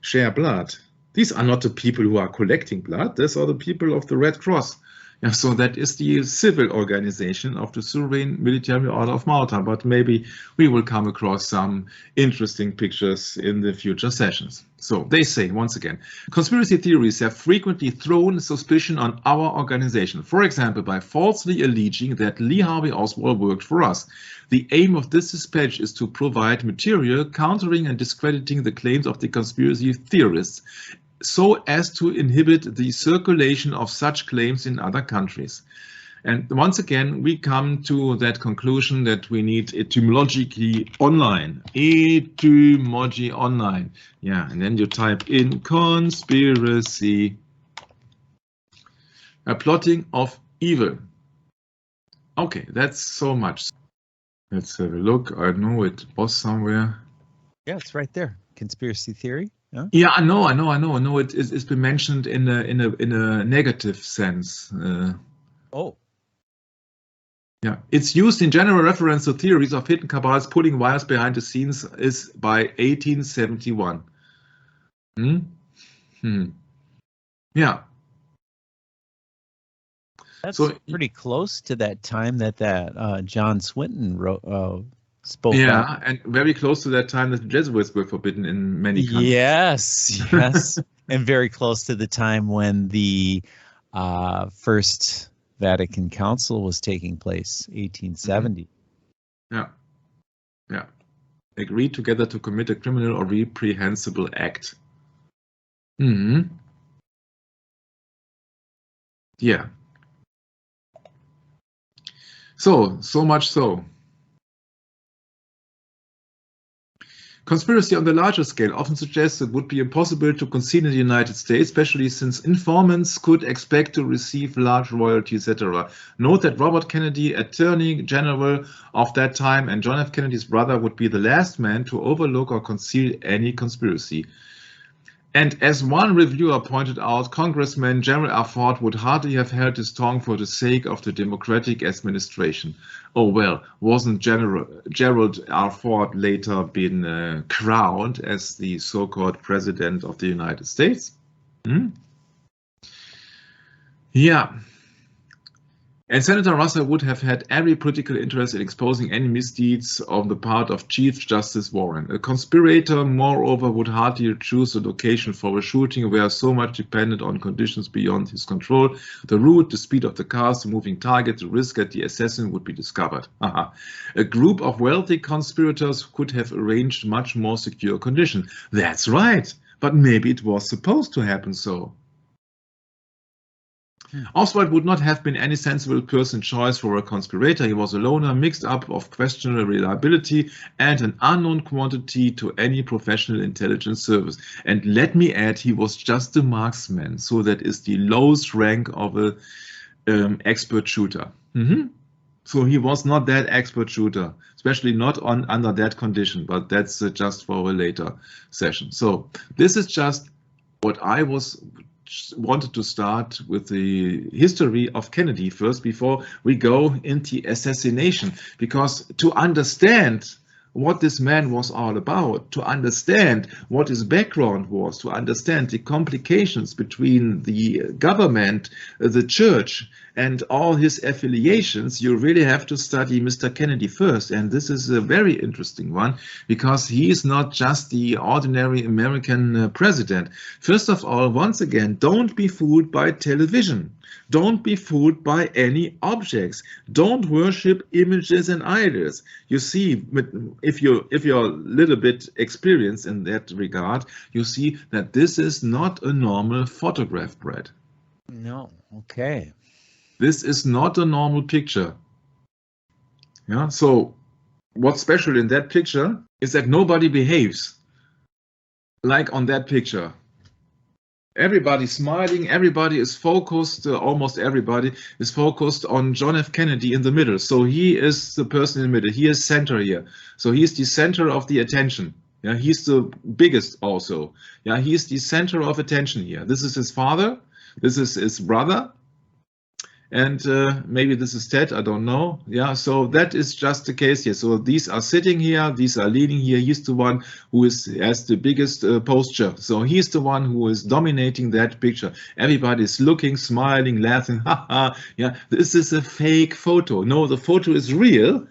share blood. These are not the people who are collecting blood. These are the people of the Red Cross. Yeah, so that is the civil organization of the Sovereign Military Order of Malta. But maybe we will come across some interesting pictures in the future sessions. So they say, once again, conspiracy theories have frequently thrown suspicion on our organization. For example, by falsely alleging that Lee Harvey Oswald worked for us. The aim of this dispatch is to provide material countering and discrediting the claims of the conspiracy theorists, so as to inhibit the circulation of such claims in other countries. And once again, we come to that conclusion that we need etymologically online. Etymology online. Yeah, and then you type in conspiracy. A plotting of evil. Okay, that's so much. Let's have a look. I know it was somewhere. Yeah, it's right there. Conspiracy theory. Yeah, I know. It's been mentioned in a negative sense. Oh. Yeah, it's used in general reference to theories of hidden cabals pulling wires behind the scenes is by 1871. Yeah. That's so pretty close to that time that John Swinton spoke. Yeah, up. And very close to that time that the Jesuits were forbidden in many countries. Yes, and very close to the time when the First Vatican Council was taking place, 1870. Yeah. Agreed together to commit a criminal or reprehensible act. Yeah. So much so. Conspiracy on the larger scale often suggests it would be impossible to conceal in the United States, especially since informants could expect to receive large royalties, etc. Note that Robert Kennedy, Attorney General of that time, and John F. Kennedy's brother would be the last man to overlook or conceal any conspiracy. And as one reviewer pointed out, Congressman Gerald R. Ford would hardly have held his tongue for the sake of the Democratic administration. Oh well, wasn't Gerald R. Ford later been crowned as the so-called President of the United States? Yeah. And Senator Russell would have had every political interest in exposing any misdeeds on the part of Chief Justice Warren. A conspirator, moreover, would hardly choose a location for a shooting where so much depended on conditions beyond his control. The route, the speed of the cars, the moving target, the risk that the assassin would be discovered. A group of wealthy conspirators could have arranged much more secure conditions. That's right, but maybe it was supposed to happen so. Oswald would not have been any sensible person choice for a conspirator. He was a loner, mixed up of questionable reliability and an unknown quantity to any professional intelligence service. And let me add, he was just a marksman, so that is the lowest rank of a expert shooter. So he was not that expert shooter, especially not under that condition, but that's just for a later session. So this is just what I wanted to start with the history of Kennedy first before we go into assassination, because to understand what this man was all about, to understand what his background was, to understand the complications between the government, the church, and all his affiliations, you really have to study Mr. Kennedy first. And this is a very interesting one, because he is not just the ordinary American president. First of all, once again, don't be fooled by television. Don't be fooled by any objects. Don't worship images and idols. You see, if you're a little bit experienced in that regard, you see that this is not a normal photograph, Brad. No, okay. This is not a normal picture. Yeah, so what's special in that picture is that nobody behaves like on that picture. Everybody's smiling, everybody is focused, almost everybody is focused on John F. Kennedy in the middle. So he is the person in the middle, he is center here. So he's the center of the attention. Yeah, he's the biggest also. Yeah, he's the center of attention here. This is his father, this is his brother, and maybe this is Ted, I don't know. Yeah, so that is just the case here. So these are sitting here, these are leaning here. He's the one who has the biggest posture. So he's the one who is dominating that picture. Everybody is looking, smiling, laughing. Haha, yeah, this is a fake photo. No, the photo is real.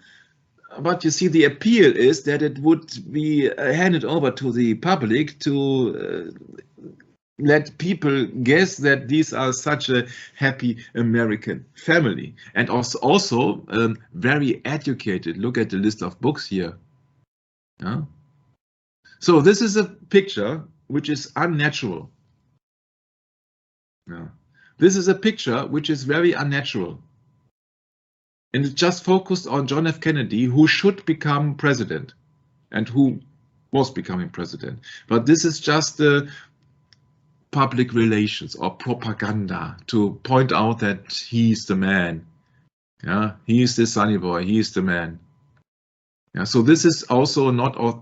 But you see, the appeal is that it would be handed over to the public to let people guess that these are such a happy American family, and also very educated. Look at the list of books here. Yeah? So this is a picture which is unnatural. Yeah. This is a picture which is very unnatural. And it just focused on John F. Kennedy, who should become president and who was becoming president. But this is just public relations or propaganda to point out that he's the man. Yeah, he's the sunny boy, he's the man. Yeah, so this is also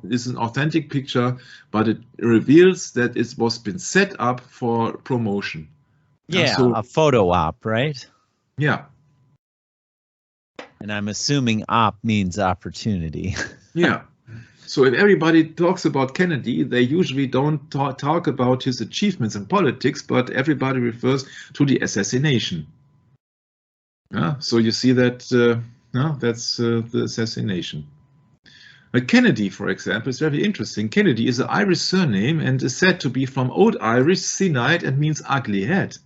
this is an authentic picture, but it reveals that it was been set up for promotion. Yeah, so, a photo op, right? Yeah. And I'm assuming op means opportunity. Yeah. So if everybody talks about Kennedy, they usually don't talk about his achievements in politics, but everybody refers to the assassination. Yeah, so you see that that's the assassination. Kennedy, for example, is very interesting. Kennedy is an Irish surname and is said to be from Old Irish, Sinite, and means ugly head.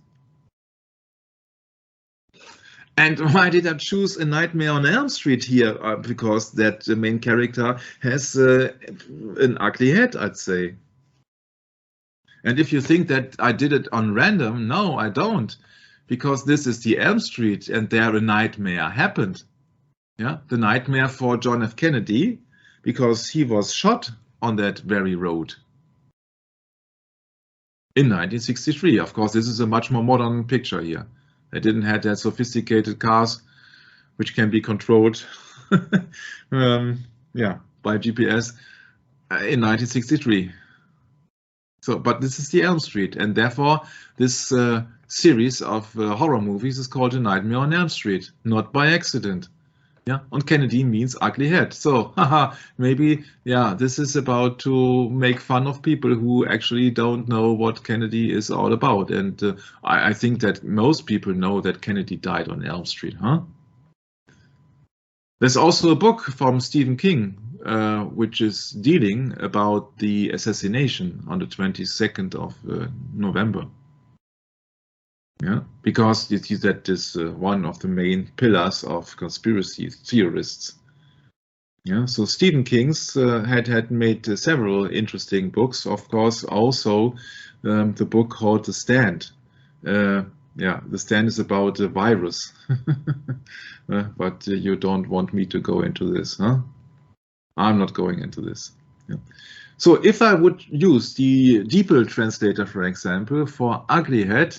And why did I choose A Nightmare on Elm Street here? Because that the main character has an ugly head, I'd say. And if you think that I did it on random, no, I don't. Because this is the Elm Street and there a nightmare happened. Yeah, the nightmare for John F. Kennedy, because he was shot on that very road. In 1963, of course, this is a much more modern picture here. They didn't have that sophisticated cars, which can be controlled, yeah, by GPS in 1963. So, but this is the Elm Street, and therefore this series of horror movies is called A Nightmare on Elm Street, not by accident. Yeah, and Kennedy means ugly head. So, haha, maybe, yeah, this is about to make fun of people who actually don't know what Kennedy is all about. And I think that most people know that Kennedy died on Elm Street, huh? There's also a book from Stephen King, which is dealing about the assassination on the 22nd of November. Yeah, because you see that is one of the main pillars of conspiracy theorists. Yeah, so Stephen King's had made several interesting books. Of course, also the book called The Stand. yeah, the stand is about the virus. But you don't want me to go into this, huh? I'm not going into this. Yeah. So if I would use the DeepL translator, for example, for ugly head,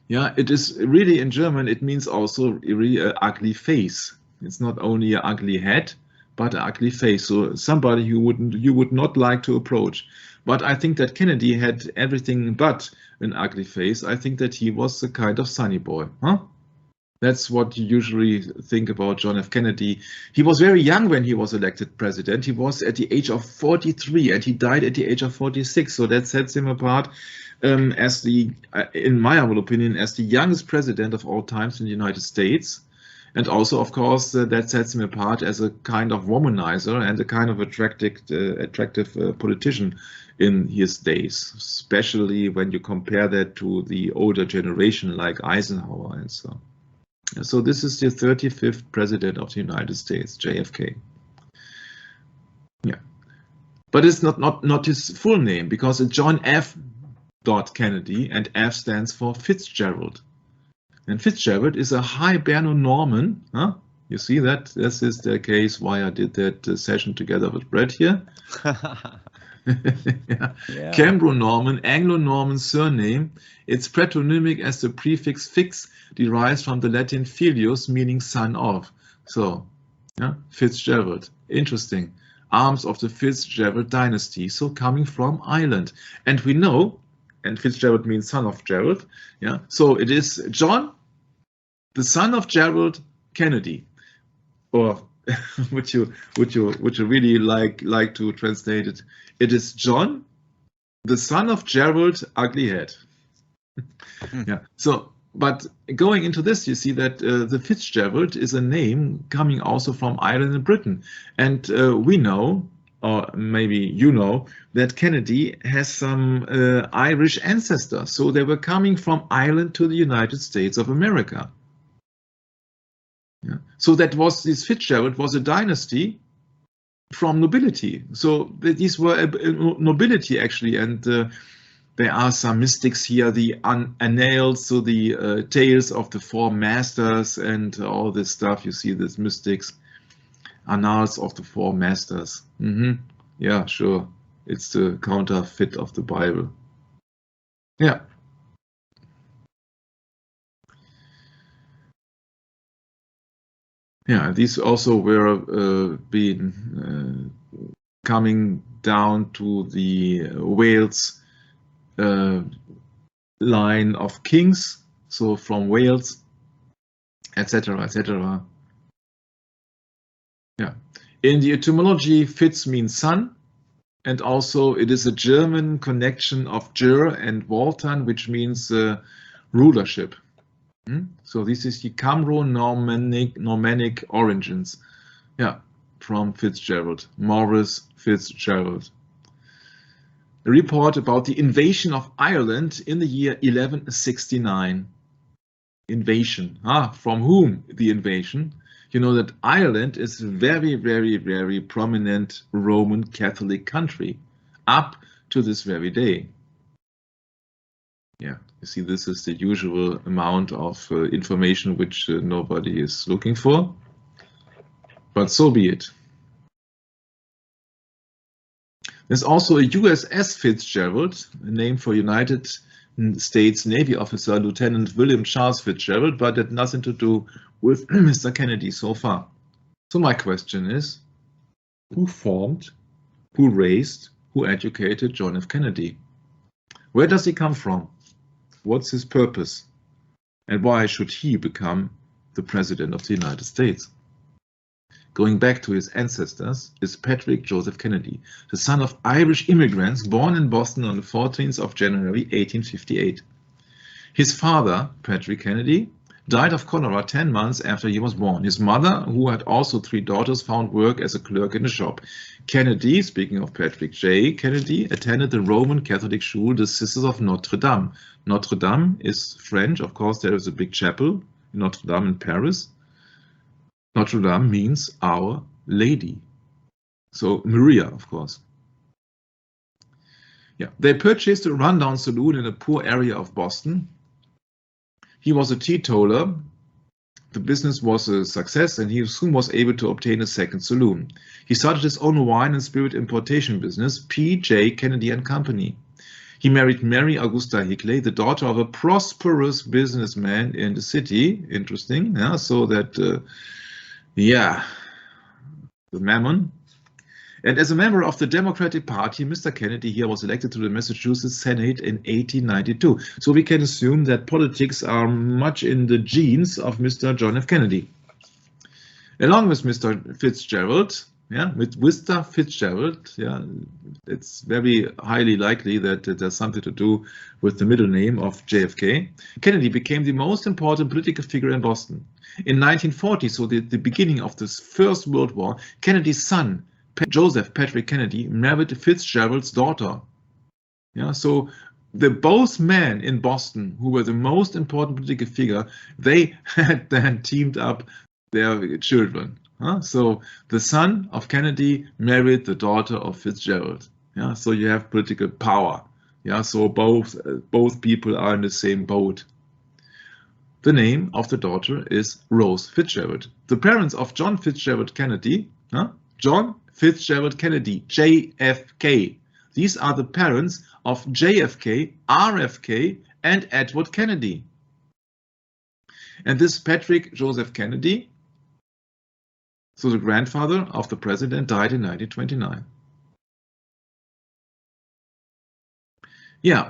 yeah, it is really in German, it means also really an ugly face. It's not only an ugly head, but an ugly face. So somebody you would not like to approach. But I think that Kennedy had everything but an ugly face. I think that he was a kind of sunny boy, huh? That's what you usually think about John F. Kennedy. He was very young when he was elected president. He was at the age of 43 and he died at the age of 46. So that sets him apart as the, in my humble opinion, as the youngest president of all times in the United States. And also, of course, that sets him apart as a kind of womanizer and a kind of attractive politician in his days, especially when you compare that to the older generation like Eisenhower and so on. So this is the 35th president of the United States, JFK. Yeah, but it's not his full name, because it's John F. Kennedy, and F stands for Fitzgerald. And Fitzgerald is a Hiberno-Norman. Huh? You see that? This is the case why I did that session together with Brett here. Yeah. Yeah. Cambro-Norman, Anglo-Norman surname. It's patronymic as the prefix fix derives from the Latin filius, meaning son of. So, yeah, Fitzgerald. Interesting. Arms of the Fitzgerald dynasty, so coming from Ireland. And we know, and Fitzgerald means son of Gerald. Yeah, so it is John, the son of Gerald Kennedy, or would you really like to translate it? It is John, the son of Gerald Uglyhead. Yeah. So, but going into this, you see that the Fitzgerald is a name coming also from Ireland and Britain, and we know, or maybe you know, that Kennedy has some Irish ancestors. So they were coming from Ireland to the United States of America. Yeah. So that was, this Fitzgerald was a dynasty from nobility. So these were a nobility actually, and there are some mystics here, the annals, so the tales of the four masters and all this stuff. You see these mystics, annals of the four masters. Yeah, sure. It's the counterfeit of the Bible. Yeah. Yeah, these also were coming down to the Wales line of kings, so from Wales, etc., etc. Yeah. In the etymology, Fitz means son, and also it is a German connection of Ger and Waltan, which means rulership. So this is the Cambro-Normannic origins. Yeah, from Fitzgerald, Maurice Fitzgerald. A report about the invasion of Ireland in the year 1169. Invasion. From whom the invasion? You know that Ireland is a very, very, very prominent Roman Catholic country up to this very day. Yeah, you see, this is the usual amount of information which nobody is looking for, but so be it. There's also a USS Fitzgerald, a name for United States Navy officer Lieutenant William Charles Fitzgerald, but it had nothing to do with Mr. Kennedy so far. So my question is, who formed, who raised, who educated John F. Kennedy? Where does he come from? What's his purpose? And why should he become the President of the United States? Going back to his ancestors is Patrick Joseph Kennedy, the son of Irish immigrants born in Boston on the 14th of January 1858. His father, Patrick Kennedy, died of cholera 10 months after he was born. His mother, who had also 3 daughters, found work as a clerk in a shop. Kennedy, speaking of Patrick J. Kennedy, attended the Roman Catholic school, the Sisters of Notre Dame. Notre Dame is French. Of course, there is a big chapel in Notre Dame in Paris. Notre Dame means Our Lady. So Maria, of course. Yeah, they purchased a rundown saloon in a poor area of Boston. He was a teetotaler. The business was a success, and he soon was able to obtain a second saloon. He started his own wine and spirit importation business, P.J. Kennedy and Company. He married Mary Augusta Hickley, the daughter of a prosperous businessman in the city. Interesting, yeah, so that, the mammon. And as a member of the Democratic Party, Mr. Kennedy here was elected to the Massachusetts Senate in 1892. So we can assume that politics are much in the genes of Mr. John F. Kennedy. Along with Mr. Fitzgerald, with Mr. Fitzgerald, it's very highly likely that it has something to do with the middle name of JFK. Kennedy became the most important political figure in Boston. In 1940, so the beginning of this First World War, Kennedy's son, Joseph Patrick Kennedy, married Fitzgerald's daughter. So the both men in Boston who were the most important political figure, they had then teamed up their children. So the son of Kennedy married the daughter of Fitzgerald. So you have political power. So both people are in the same boat. The name of the daughter is Rose Fitzgerald. The parents of John Fitzgerald Kennedy, John Fitzgerald Kennedy, JFK. These are the parents of JFK, RFK, and Edward Kennedy. And this Patrick Joseph Kennedy, so the grandfather of the president, died in 1929.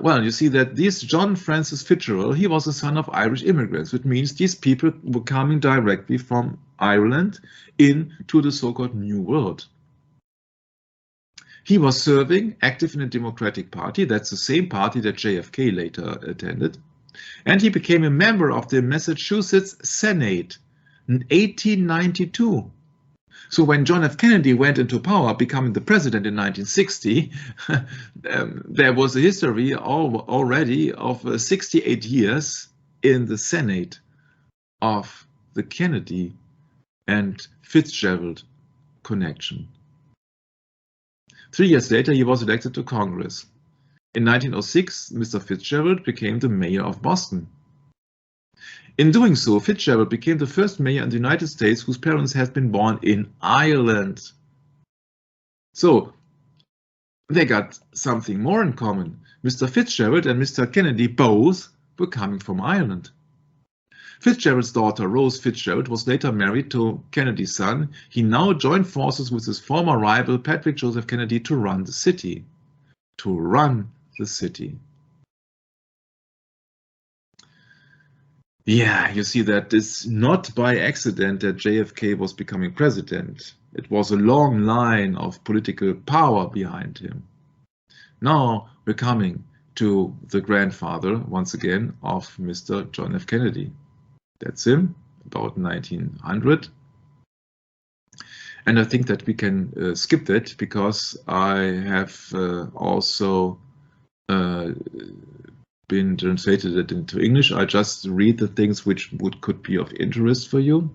Well, you see that this John Francis Fitzgerald, he was the son of Irish immigrants, which means these people were coming directly from Ireland into the so-called New World. He was serving active in the Democratic Party. That's the same party that JFK later attended. And he became a member of the Massachusetts Senate in 1892. So when John F. Kennedy went into power, becoming the president in 1960, there was a history already of 68 years in the Senate of the Kennedy and Fitzgerald connection. 3 years later, he was elected to Congress. In 1906, Mr. Fitzgerald became the mayor of Boston. In doing so, Fitzgerald became the first mayor in the United States whose parents had been born in Ireland. So they got something more in common. Mr. Fitzgerald and Mr. Kennedy both were coming from Ireland. Fitzgerald's daughter, Rose Fitzgerald, was later married to Kennedy's son. He now joined forces with his former rival, Patrick Joseph Kennedy, to run the city. You see that it's not by accident that JFK was becoming president. It was a long line of political power behind him. Now we're coming to the grandfather, once again, of Mr. John F. Kennedy. That's him, about 1900. And I think that we can skip that because I have also been translated it into English. I just read the things which could be of interest for you.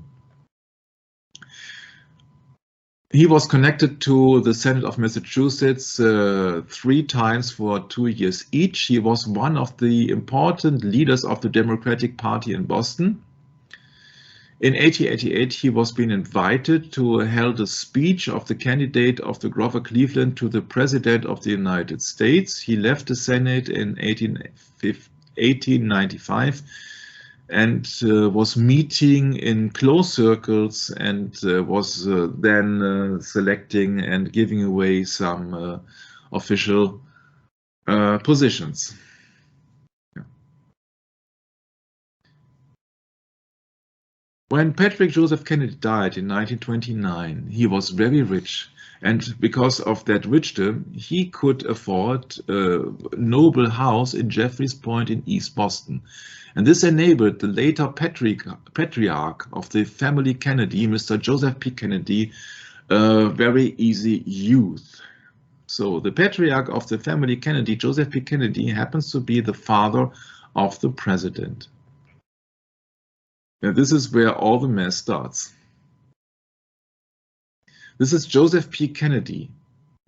He was connected to the Senate of Massachusetts 3 times for 2 years each. He was one of the important leaders of the Democratic Party in Boston. In 1888, he was being invited to hold a speech of the candidate of the Grover Cleveland to the President of the United States. He left the Senate in 1895 and was meeting in close circles and was then selecting and giving away some official positions. When Patrick Joseph Kennedy died in 1929, he was very rich, and because of that wisdom, he could afford a noble house in Jeffreys Point in East Boston. And this enabled the later patriarch of the family Kennedy, Mr. Joseph P. Kennedy, very easy youth. So the patriarch of the family Kennedy, Joseph P. Kennedy, happens to be the father of the president. Now, this is where all the mess starts. This is Joseph P. Kennedy,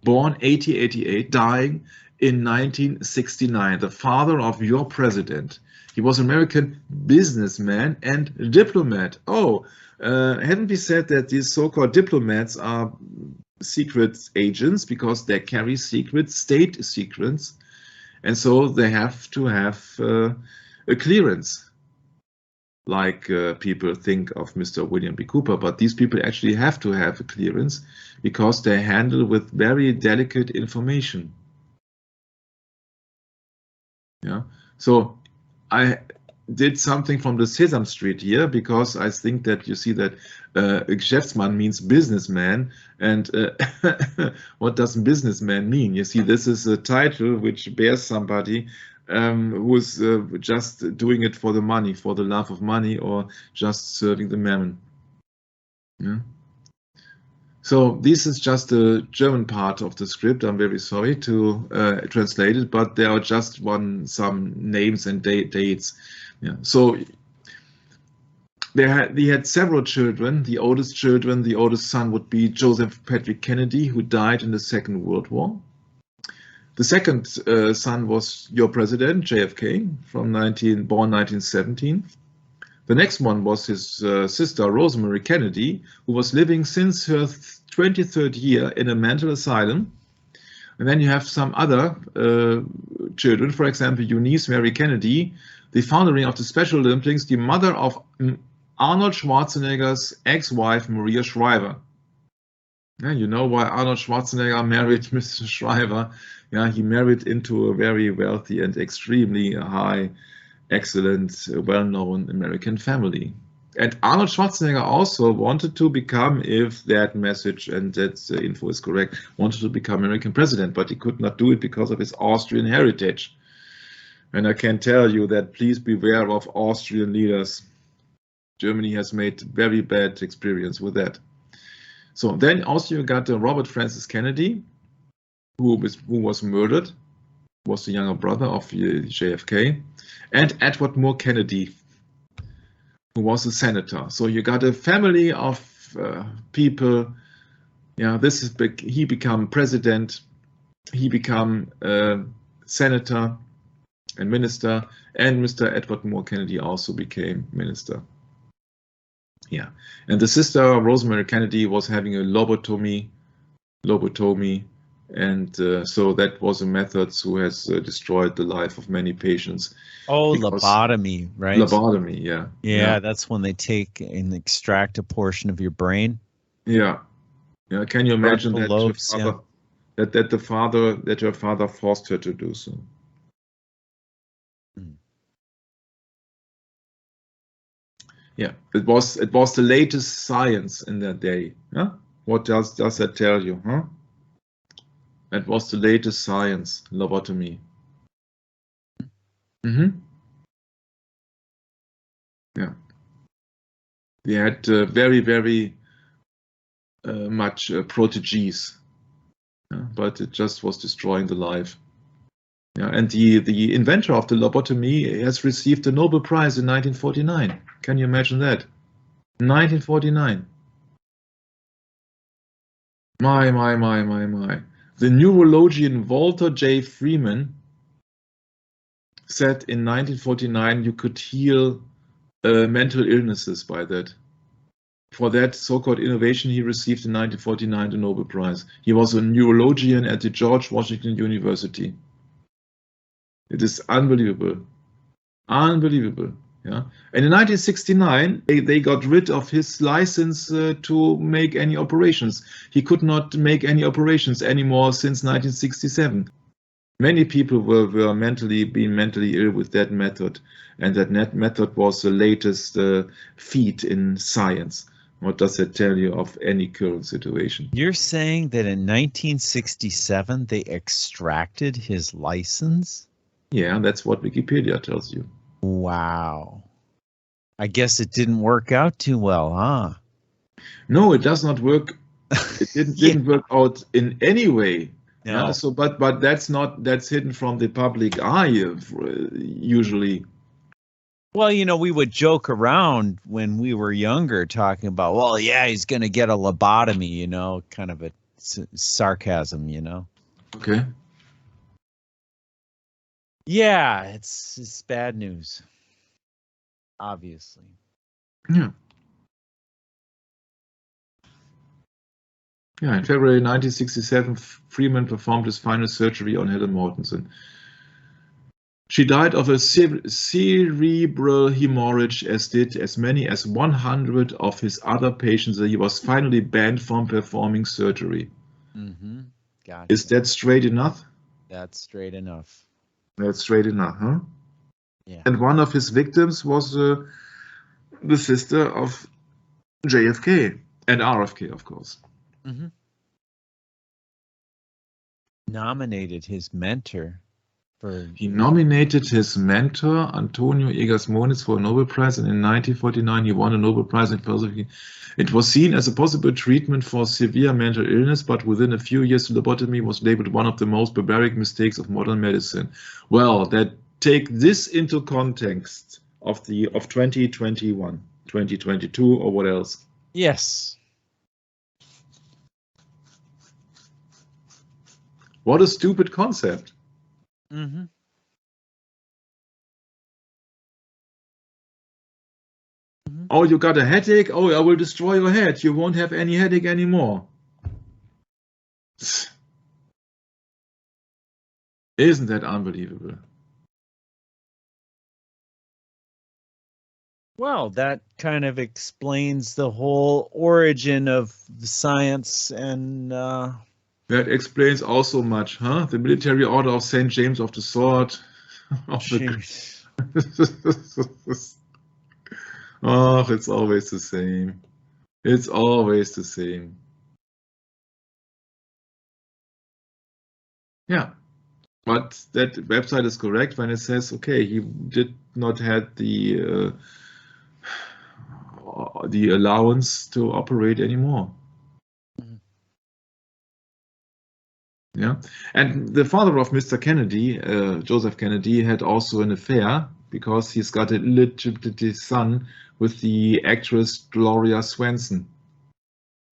born 1888, dying in 1969, the father of your president. He was an American businessman and diplomat. Oh, haven't we said that these so-called diplomats are secret agents because they carry secret state secrets, and so they have to have a clearance, like people think of Mr. William B. Cooper, but these people actually have to have a clearance because they handle with very delicate information. Yeah, so I did something from the Sesame Street here because I think that you see that Geschäftsmann means businessman, and what does businessman mean? You see, this is a title which bears somebody who's just doing it for the money, for the love of money, or just serving the mammon. Yeah. So this is just the German part of the script. I'm very sorry to translate it, but there are just some names and dates. Yeah. So they had several children. The oldest son would be Joseph Patrick Kennedy, who died in the Second World War. The second son was your president, JFK, born 1917. The next one was his sister, Rosemary Kennedy, who was living since her 23rd year in a mental asylum. And then you have some other children, for example, Eunice Mary Kennedy, the founder of the Special Olympics, the mother of Arnold Schwarzenegger's ex-wife, Maria Shriver. Yeah, you know why Arnold Schwarzenegger married Mr. Shriver. Yeah, he married into a very wealthy and extremely high, excellent, well-known American family. And Arnold Schwarzenegger also wanted to become, if that message and that info is correct, wanted to become American president, but he could not do it because of his Austrian heritage. And I can tell you that please beware of Austrian leaders. Germany has made very bad experience with that. So then also you got Robert Francis Kennedy, who was murdered, was the younger brother of JFK, and Edward Moore Kennedy, who was a senator. So you got a family of people. Yeah, this is big. He became president. He became senator and minister, and Mr. Edward Moore Kennedy also became minister. Yeah, and the sister Rosemary Kennedy was having a lobotomy, and so that was a method who has destroyed the life of many patients. Oh, lobotomy, right? Lobotomy, yeah. Yeah, that's when they take and extract a portion of your brain. Yeah, yeah. Can you imagine that lobes, that her father forced her to do so? Yeah, it was the latest science in that day. Huh? What does that tell you? Huh? It was the latest science, lobotomy. Yeah. They had very, very much proteges, but it just was destroying the life. Yeah, and the inventor of the lobotomy has received the Nobel Prize in 1949. Can you imagine that? 1949. My. The neurologian Walter J. Freeman said in 1949 you could heal mental illnesses by that. For that so-called innovation, he received in 1949 the Nobel Prize. He was a neurologian at the George Washington University. It is unbelievable. Unbelievable. Yeah. And in 1969, they got rid of his license to make any operations. He could not make any operations anymore since 1967. Many people were being mentally ill with that method, and that method was the latest feat in science. What does that tell you of any current situation? You're saying that in 1967 they extracted his license? Yeah, that's what Wikipedia tells you. Wow. I guess it didn't work out too well, huh? No, it does not work. It didn't work out in any way. No. Yeah, so but that's hidden from the public eye usually. Well, you know, we would joke around when we were younger talking about, well, yeah, he's going to get a lobotomy, you know, kind of a sarcasm, you know. Okay. Yeah, it's bad news. Obviously. Yeah. Yeah, in February 1967, Freeman performed his final surgery on Helen Mortensen. She died of a cerebral hemorrhage, as did as many as 100 of his other patients. He was finally banned from performing surgery. Mm-hmm. Gotcha. Is that straight enough? That's straight enough. That's straight enough, huh? Yeah. And one of his victims was the sister of JFK and RFK, of course. Mm-hmm. Nominated his mentor for. He nominated his mentor, Antonio Egas Moniz, for a Nobel Prize, and in 1949 he won a Nobel Prize in philosophy. It was seen as a possible treatment for severe mental illness, but within a few years lobotomy was labeled one of the most barbaric mistakes of modern medicine. Well, take this into context of 2021, 2022, or what else? Yes. What a stupid concept. Mm-hmm. Oh, you got a headache? Oh, I will destroy your head. You won't have any headache anymore. Isn't that unbelievable? Well, that kind of explains the whole origin of the science and that explains also much, huh? The military order of St. James of the Sword. Oh, it's always the same. It's always the same. Yeah. But that website is correct when it says, okay, he did not have the allowance to operate anymore. Yeah, and the father of Mr. Kennedy, Joseph Kennedy, had also an affair because he's got an illegitimate son with the actress Gloria Swanson.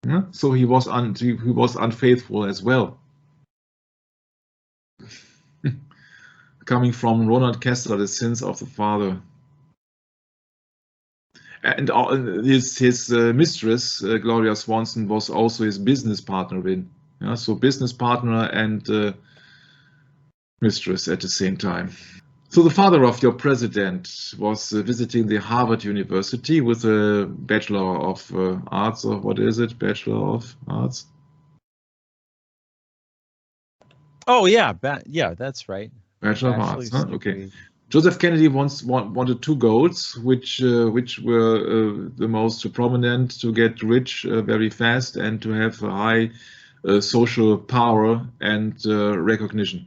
Yeah? So he was unfaithful as well. Coming from Ronald Kessler, the sins of the father. And his mistress, Gloria Swanson, was also his business partner in. Yeah? So business partner and mistress at the same time. So the father of your president was visiting the Harvard University with a Bachelor of Arts, or what is it? Bachelor of Arts? Oh yeah, yeah, that's right. Bachelor of Arts, huh? Okay. Joseph Kennedy wanted two goals, which were the most prominent: to get rich very fast and to have a high social power and recognition.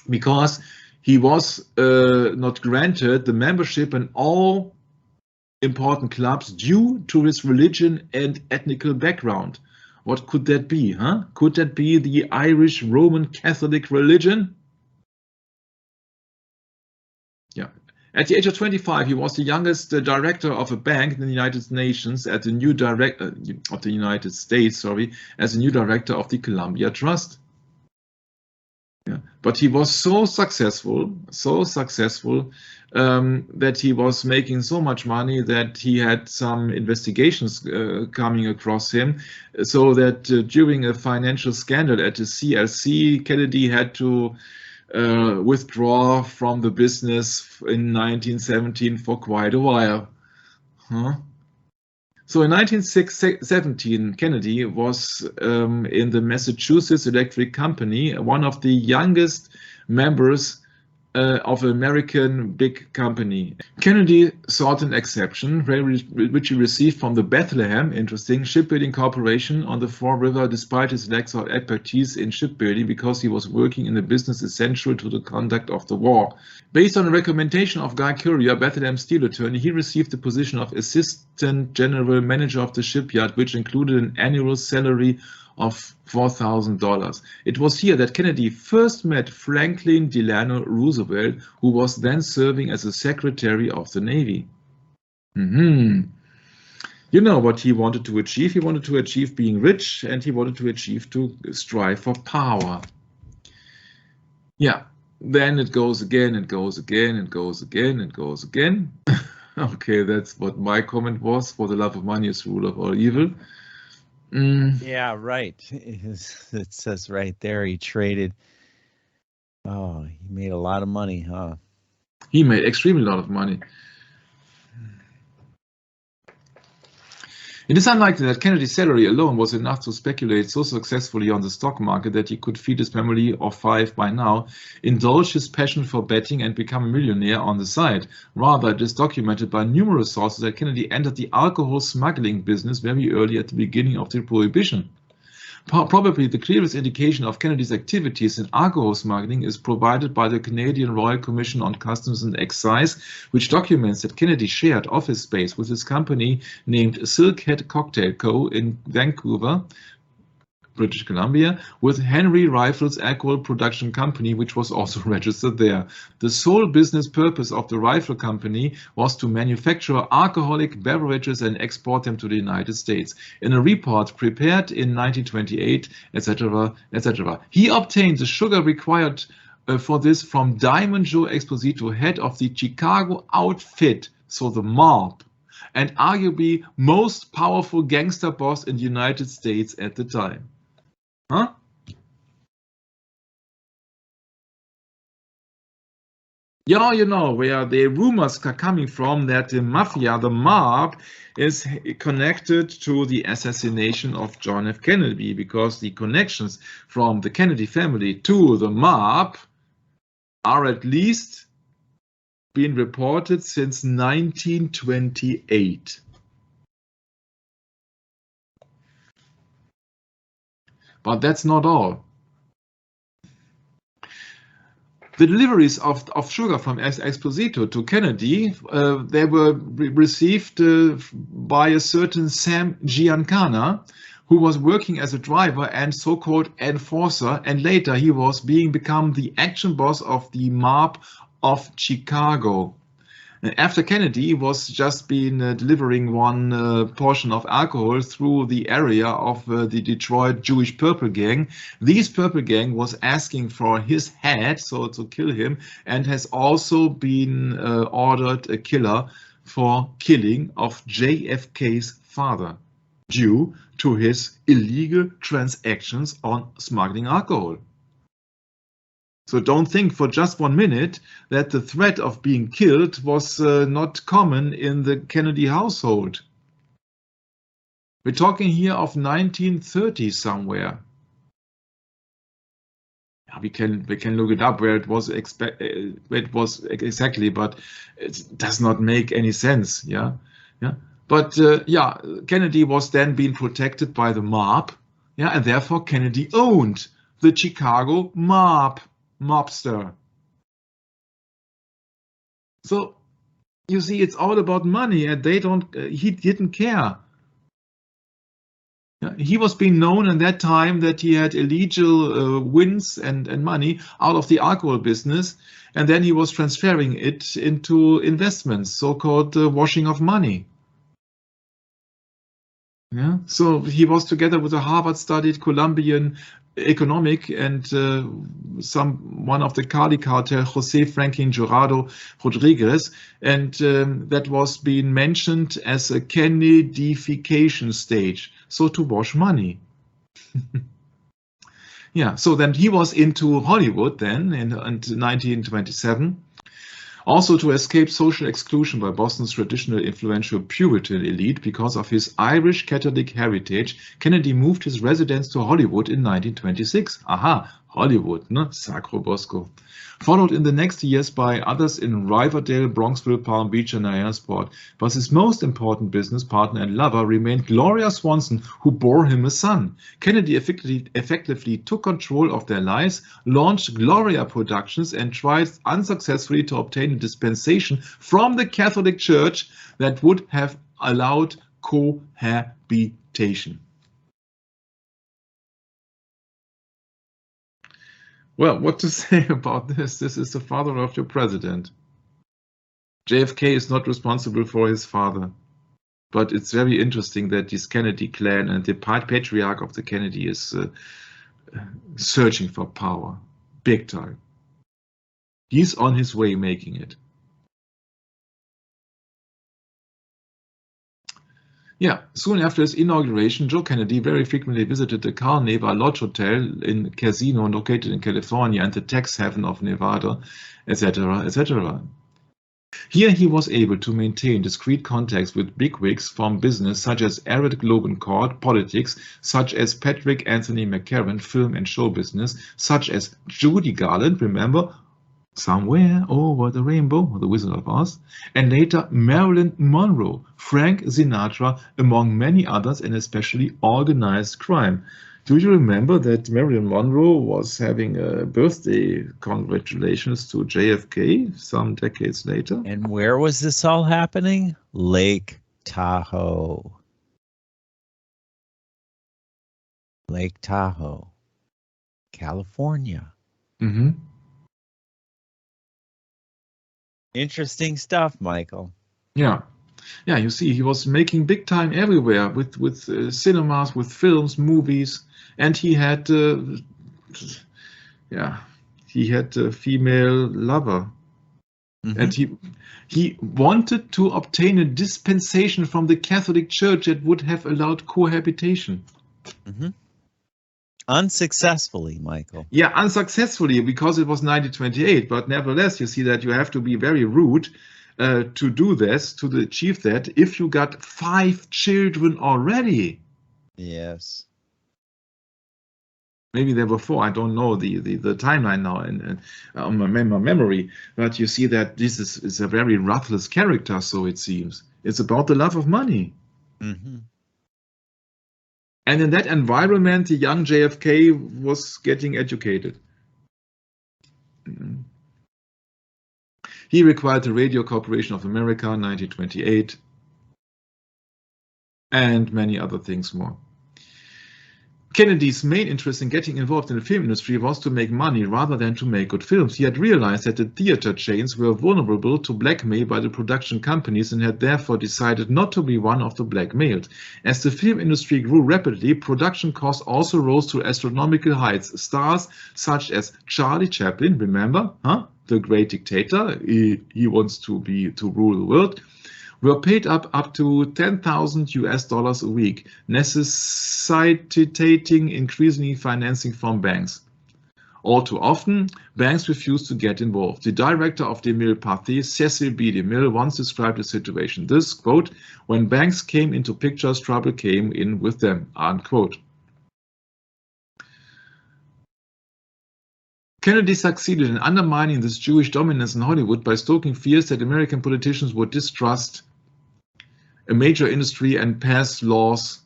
Because he was not granted the membership in all important clubs due to his religion and ethnical background. What could that be, huh? Could that be the Irish Roman Catholic religion? Yeah. At the age of 25, he was the youngest director of a bank in the United Nations as the new director of the United States, as the new director of the Columbia Trust. Yeah. But he was so successful that he was making so much money that he had some investigations coming across him, so that during a financial scandal at the CLC, Kennedy had to withdraw from the business in 1917 for quite a while. Huh? So in 1917, Kennedy was in the Massachusetts Electric Company, one of the youngest members of an American big company. Kennedy sought an exception, which he received from the Bethlehem, interesting, Shipbuilding Corporation on the Fall River, despite his lack of expertise in shipbuilding, because he was working in a business essential to the conduct of the war. Based on a recommendation of Guy Currier, Bethlehem's steel attorney, he received the position of Assistant General Manager of the shipyard, which included an annual salary of $4,000. It was here that Kennedy first met Franklin Delano Roosevelt, who was then serving as a Secretary of the Navy. You know what he wanted to achieve? He wanted to achieve being rich, and he wanted to strive for power. Yeah. Then it goes again, it goes again, it goes again, it goes again. Okay, that's what my comment was. For the love of money is the rule of all evil. Yeah, right. It says right there he traded. Oh, he made a lot of money, huh? He made extremely lot of money. It is unlikely that Kennedy's salary alone was enough to speculate so successfully on the stock market that he could feed his family of 5 by now, indulge his passion for betting, and become a millionaire on the side. Rather, it is documented by numerous sources that Kennedy entered the alcohol smuggling business very early at the beginning of the Prohibition. Probably the clearest indication of Kennedy's activities in alcohol smuggling is provided by the Canadian Royal Commission on Customs and Excise, which documents that Kennedy shared office space with his company named Silkhead Cocktail Co. in Vancouver, British Columbia, with Henry Rifles Alcohol Production Company, which was also registered there. The sole business purpose of the rifle company was to manufacture alcoholic beverages and export them to the United States. In a report prepared in 1928, etc., etc., he obtained the sugar required for this from Diamond Joe Exposito, head of the Chicago outfit, so the mob, and arguably most powerful gangster boss in the United States at the time. Huh? Yeah, you know, where the rumors are coming from that the mafia, the mob, is connected to the assassination of John F. Kennedy, because the connections from the Kennedy family to the mob are at least being reported since 1928. But that's not all. The deliveries of sugar from Exposito to Kennedy, they were received by a certain Sam Giancana, who was working as a driver and so-called enforcer, and later he was become the action boss of the mob of Chicago. After Kennedy was just been delivering one portion of alcohol through the area of the Detroit Jewish Purple Gang, this Purple Gang was asking for his head, so to kill him, and has also been ordered a killer for killing of JFK's father due to his illegal transactions on smuggling alcohol. So don't think for just 1 minute that the threat of being killed was not common in the Kennedy household. We're talking here of 1930 somewhere. Yeah, we can look it up where it was exactly, but it does not make any sense. Yeah. But yeah, Kennedy was then being protected by the mob. Yeah, and therefore Kennedy owned the Chicago mobster. So you see, it's all about money, and he didn't care. He was being known in that time that he had illegal wins and money out of the alcohol business, and then he was transferring it into investments, so-called washing of money. Yeah, so he was together with a Harvard-studied Colombian economic and one of the Cali cartel, Jose Franklin Jurado Rodriguez, and that was being mentioned as a Kennedy-fication stage, so to wash money. Yeah, so then he was into Hollywood then in 1927. Also to escape social exclusion by Boston's traditional influential Puritan elite because of his Irish Catholic heritage, Kennedy moved his residence to Hollywood in 1926. Aha, Hollywood, ne? Sacro Bosco. Followed in the next years by others in Riverdale, Bronxville, Palm Beach, and Niagara. But his most important business partner and lover remained Gloria Swanson, who bore him a son. Kennedy effectively took control of their lives, launched Gloria Productions, and tried unsuccessfully to obtain a dispensation from the Catholic Church that would have allowed cohabitation. Well, what to say about this? This is the father of your president. JFK is not responsible for his father. But it's very interesting that this Kennedy clan and the patriarch of the Kennedy is searching for power, big time. He's on his way making it. Yeah, soon after his inauguration, Joe Kennedy very frequently visited the Carl Neva Lodge Hotel in Casino located in California and the tax haven of Nevada, etc., etc. Here he was able to maintain discreet contacts with bigwigs from business such as Everett Globencourt, politics such as Patrick Anthony McCarran, film and show business, such as Judy Garland, remember, Somewhere Over the Rainbow, The Wizard of Oz, and later Marilyn Monroe, Frank Sinatra, among many others, and especially organized crime. Do you remember that Marilyn Monroe was having a birthday congratulations to JFK some decades later? And where was this all happening? Lake Tahoe. Lake Tahoe, California. Mm-hmm. Interesting stuff, Michael. Yeah. Yeah, you see, he was making big time everywhere with cinemas, with films, movies, and he had a female lover. Mm-hmm. And he wanted to obtain a dispensation from the Catholic Church that would have allowed cohabitation. Mm-hmm. Unsuccessfully, Michael. Yeah, unsuccessfully, because it was 1928. But nevertheless, you see that you have to be very rude to do this, to achieve that, if you got 5 children already. Yes. Maybe there were 4. I don't know the timeline now in my memory. But you see that this is a very ruthless character, so it seems. It's about the love of money. Mm-hmm. And in that environment, the young JFK was getting educated. He required the Radio Corporation of America, 1928, and many other things more. Kennedy's main interest in getting involved in the film industry was to make money rather than to make good films. He had realized that the theater chains were vulnerable to blackmail by the production companies and had therefore decided not to be one of the blackmailed. As the film industry grew rapidly, production costs also rose to astronomical heights. Stars such as Charlie Chaplin, remember, the great dictator, he wants to rule the world, were paid up to $10,000 a week, necessitating increasingly financing from banks. All too often, banks refused to get involved. The director of DeMille Pathé, Cecil B. DeMille, once described the situation. This, quote, "When banks came into pictures, trouble came in with them," unquote. Kennedy succeeded in undermining this Jewish dominance in Hollywood by stoking fears that American politicians would distrust a major industry and pass laws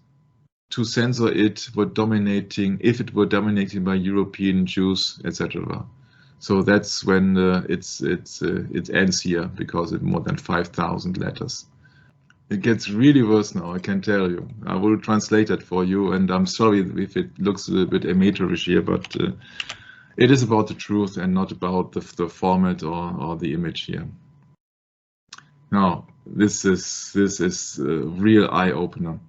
to censor it if it were dominated by European Jews, etc. So that's when it ends here, because it's more than 5,000 letters. It gets really worse now, I can tell you. I will translate it for you, and I'm sorry if it looks a little bit amateurish here, but it is about the truth and not about the format or the image here. Now, this is a real eye-opener.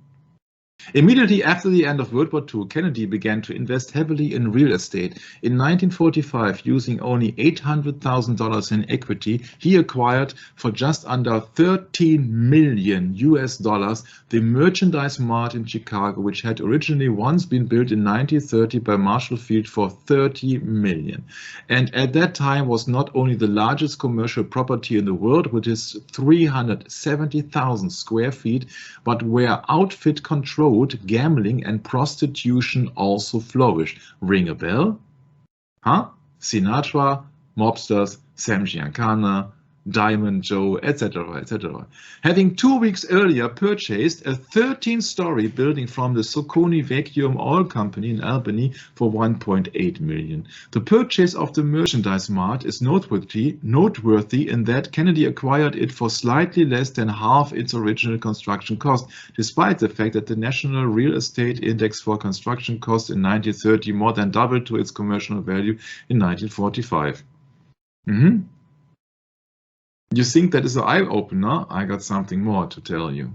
Immediately after the end of World War II, Kennedy began to invest heavily in real estate. In 1945, using only $800,000 in equity, he acquired for just under $13 million the Merchandise Mart in Chicago, which had originally once been built in 1930 by Marshall Field for $30 million. And at that time was not only the largest commercial property in the world with its 370,000 square feet, but where outfit control, gambling and prostitution also flourished. Ring a bell? Sinatra, mobsters, Sam Giancana, Diamond Joe, etc., etc. Having 2 weeks earlier purchased a 13-story building from the Saucony Vacuum Oil Company in Albany for $1.8 million. The purchase of the Merchandise Mart is noteworthy in that Kennedy acquired it for slightly less than half its original construction cost, despite the fact that the National Real Estate Index for construction costs in 1930 more than doubled to its commercial value in 1945. You think that is an eye-opener? I got something more to tell you.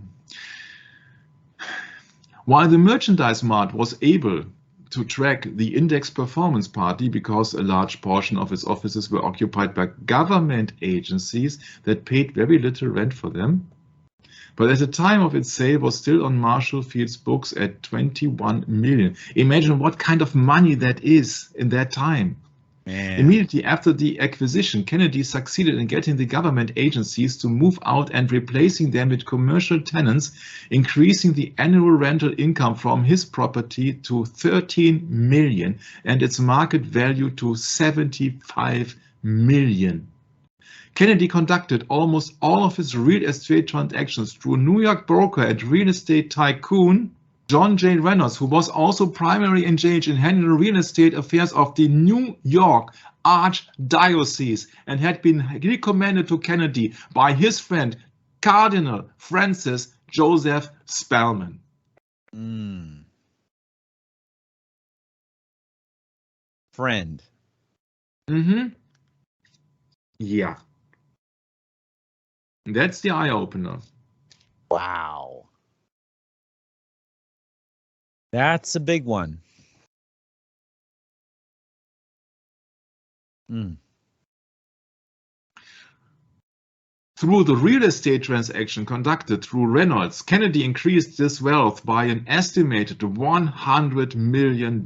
While the Merchandise Mart was able to track the Index Performance Party because a large portion of its offices were occupied by government agencies that paid very little rent for them. But at the time of its sale was still on Marshall Field's books at 21 million. Imagine what kind of money that is in that time. Man. Immediately after the acquisition, Kennedy succeeded in getting the government agencies to move out and replacing them with commercial tenants, increasing the annual rental income from his property to 13 million and its market value to 75 million. Kennedy conducted almost all of his real estate transactions through a New York broker and real estate tycoon John J. Reynolds, who was also primarily engaged in handling real estate affairs of the New York Archdiocese and had been recommended to Kennedy by his friend Cardinal Francis Joseph Spellman. Friend. Yeah. That's the eye-opener. Wow. That's a big one. Through the real estate transaction conducted through Reynolds, Kennedy increased his wealth by an estimated $100 million.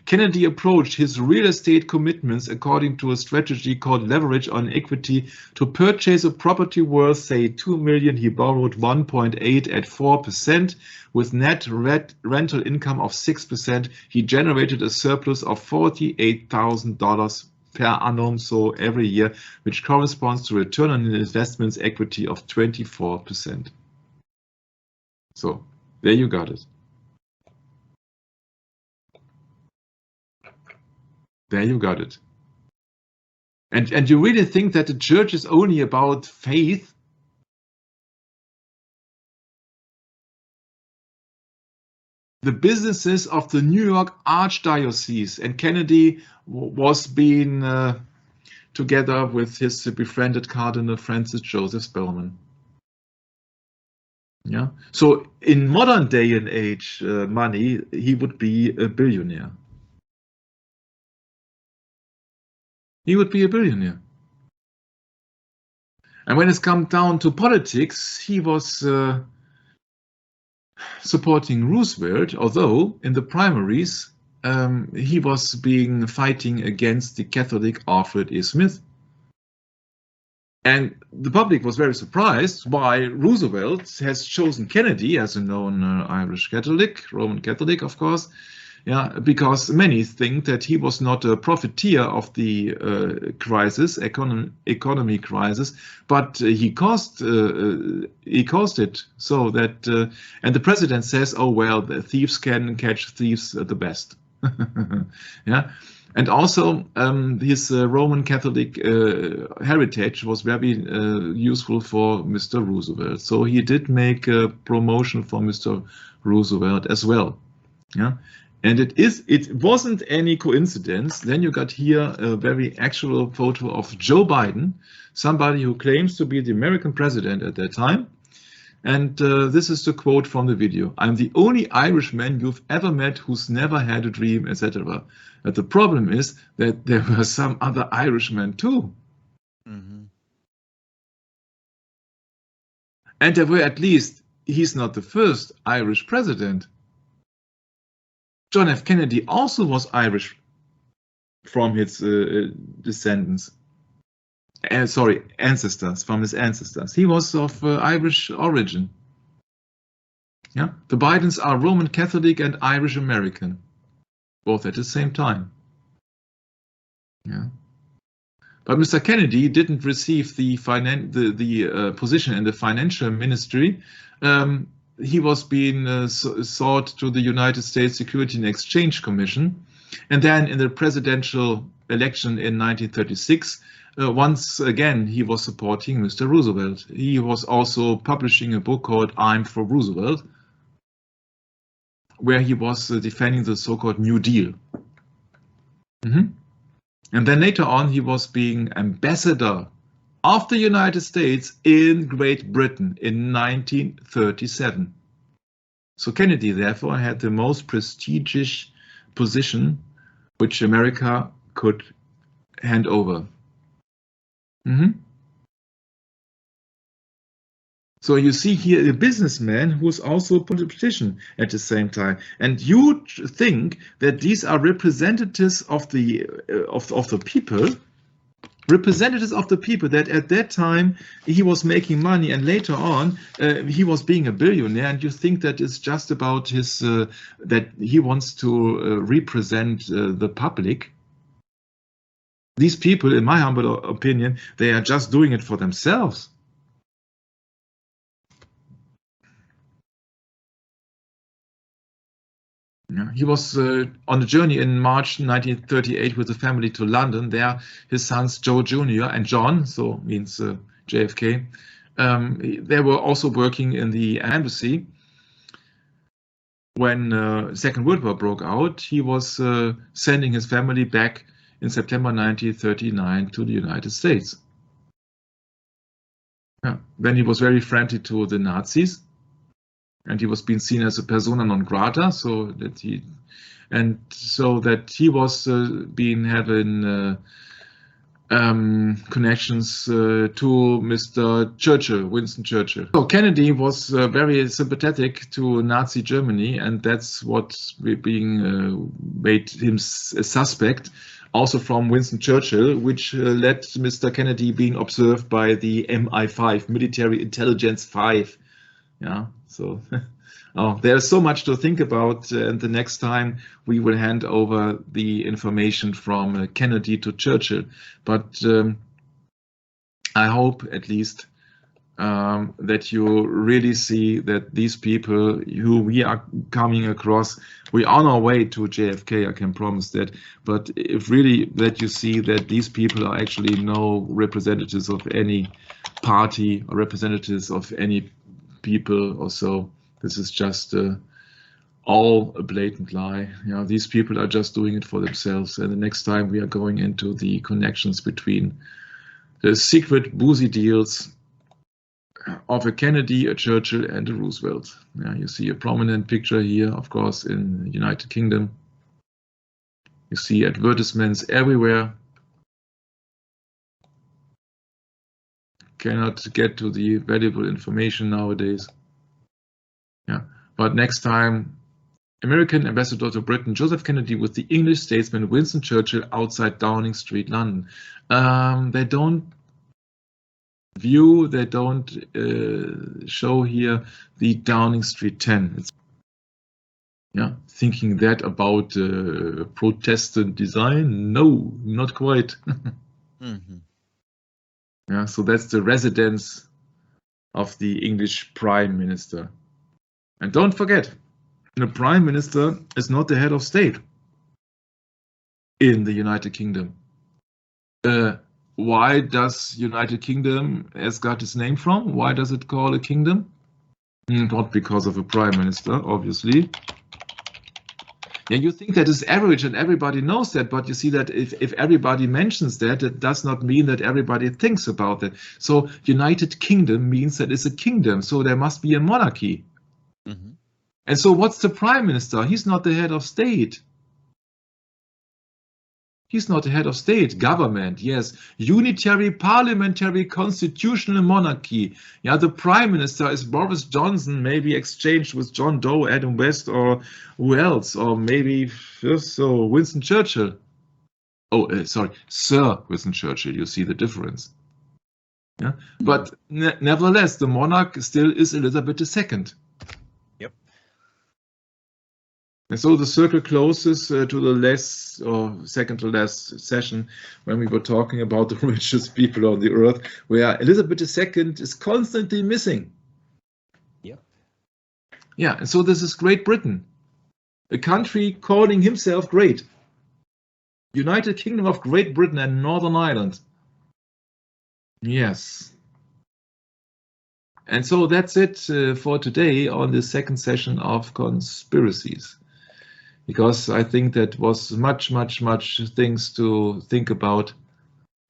Kennedy approached his real estate commitments according to a strategy called leverage on equity. To purchase a property worth, say, $2 million, he borrowed 1.8 at 4%. With net rental income of 6%, he generated a surplus of $48,000 per annum, so every year, which corresponds to return on investments equity of 24%. So there you got it. There you got it. And you really think that the church is only about faith? The businesses of the New York Archdiocese, and Kennedy was being together with his befriended Cardinal Francis Joseph Spellman. Yeah. So in modern day and age money, he would be a billionaire. He would be a billionaire. And when it's come down to politics, he was supporting Roosevelt, although in the primaries he was fighting against the Catholic Alfred E. Smith. And the public was very surprised why Roosevelt has chosen Kennedy as a known Irish Catholic, Roman Catholic, of course. Yeah, because many think that he was not a profiteer of the crisis, economy crisis, but he caused it. So that, and the president says, "Oh well, the thieves can catch thieves the best." Yeah, and also his Roman Catholic heritage was very useful for Mr. Roosevelt. So he did make a promotion for Mr. Roosevelt as well. Yeah. And it wasn't any coincidence. Then you got here a very actual photo of Joe Biden, somebody who claims to be the American president at that time. And this is the quote from the video. "I'm the only Irishman you've ever met who's never had a dream," etc. But the problem is that there were some other Irishmen too. And there were at least, he's not the first Irish president. John F. Kennedy also was Irish from his descendants. Ancestors, from his ancestors. He was of Irish origin. Yeah, the Bidens are Roman Catholic and Irish American, both at the same time. Yeah, but Mr. Kennedy didn't receive the position in the financial ministry. He was being sought to the United States Security and Exchange Commission. And then in the presidential election in 1936, once again, he was supporting Mr. Roosevelt. He was also publishing a book called "I'm for Roosevelt," where he was defending the so-called New Deal. And then later on, he was being ambassador of the United States in Great Britain in 1937. So Kennedy, therefore, had the most prestigious position which America could hand over. So you see here a businessman who's also a politician at the same time, and you think that these are representatives of the people, representatives of the people, that at that time he was making money, and later on he was being a billionaire, and you think that it's just about his that he wants to represent the public. These people, in my humble opinion, they are just doing it for themselves. He was on a journey in March 1938 with the family to London. There, his sons Joe Jr. and John, so means JFK, they were also working in the embassy. When Second World War broke out, he was sending his family back in September 1939 to the United States. Then he was very friendly to the Nazis, and he was being seen as a persona non grata, so that he was being having connections to Mr. Churchill, Winston Churchill. So Kennedy was very sympathetic to Nazi Germany, and that's what being made him a suspect, also from Winston Churchill, which led Mr. Kennedy being observed by the MI5, Military Intelligence 5. Yeah, so there's so much to think about, and the next time we will hand over the information from Kennedy to Churchill. But I hope at least that you really see that these people who we are coming across, we are on our way to JFK, I can promise that, but if really that you see that these people are actually no representatives of any party or representatives of any people or so. This is just all a blatant lie. These people are just doing it for themselves. And the next time we are going into the connections between the secret boozy deals of a Kennedy, a Churchill, and a Roosevelt. You see a prominent picture here, of course, in the United Kingdom. You see advertisements everywhere. Cannot get to the valuable information nowadays. But next time, American ambassador to Britain Joseph Kennedy with the English statesman Winston Churchill outside Downing Street, London. They don't show here the Downing Street 10. Thinking that about Protestant design? No, not quite. So that's the residence of the English Prime Minister. And don't forget, the Prime Minister is not the head of state in the United Kingdom. Why does United Kingdom has got its name from? Why does it call a kingdom? Not because of a Prime Minister, obviously. You think that is average and everybody knows that, but you see that if everybody mentions that, it does not mean that everybody thinks about that. So United Kingdom means that it's a kingdom, so there must be a monarchy. And so what's the Prime Minister? He's not the head of state. He's not the head of state. Government, yes. Unitary, parliamentary, constitutional monarchy. The Prime Minister is Boris Johnson, maybe exchanged with John Doe, Adam West, or who else? Or maybe Winston Churchill. Sorry, Sir Winston Churchill. You see the difference. But nevertheless, the monarch still is Elizabeth II. And so the circle closes to the second to last session when we were talking about the richest people on the earth, where Elizabeth II is constantly missing. And so this is Great Britain, a country calling himself great. United Kingdom of Great Britain and Northern Ireland. Yes. And so that's it for today on the second session of Conspiracies. Because I think that was much things to think about.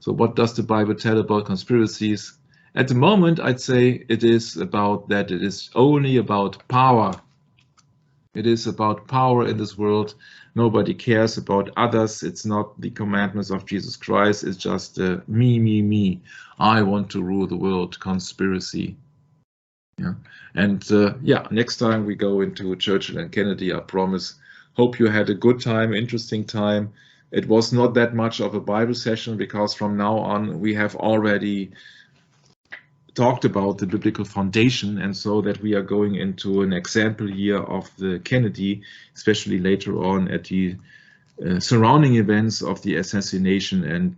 So what does the Bible tell about conspiracies? At the moment, I'd say it is about that it is only about power. It is about power in this world. Nobody cares about others. It's not the commandments of Jesus Christ. It's just me, me, me. I want to rule the world. Conspiracy. Yeah. And yeah, next time we go into Churchill and Kennedy, I promise. Hope you had a good time, interesting time. It was not that much of a Bible session because from now on we have already talked about the biblical foundation, and so that we are going into an example year of the Kennedy, especially later on at the surrounding events of the assassination. And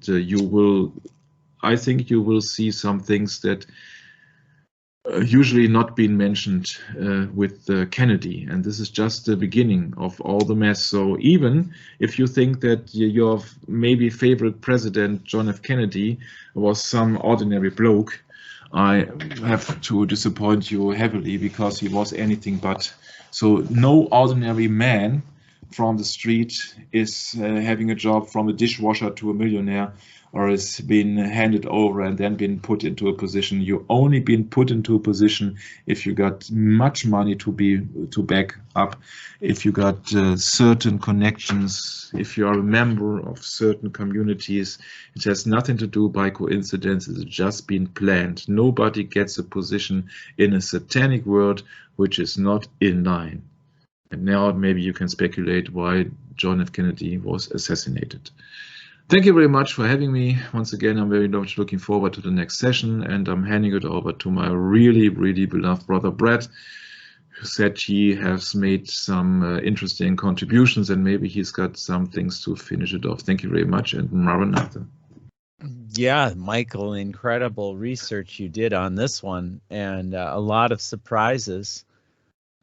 I think you will see some things that usually not been mentioned with Kennedy, and this is just the beginning of all the mess. So even if you think that your maybe favorite president, John F. Kennedy, was some ordinary bloke, I have to disappoint you heavily, because he was anything but. So no ordinary man from the street is having a job from a dishwasher to a millionaire, or has been handed over and then been put into a position. You only been put into a position if you got much money to back up, if you got certain connections, if you are a member of certain communities. It has nothing to do by coincidence. It's just been planned. Nobody gets a position in a satanic world which is not in line. And now maybe you can speculate why John F. Kennedy was assassinated. Thank you very much for having me. Once again, I'm very much looking forward to the next session, and I'm handing it over to my really, really beloved brother Brad, who said he has made some interesting contributions, and maybe he's got some things to finish it off. Thank you very much, and Maranatha. Yeah, Michael, incredible research you did on this one, and a lot of surprises,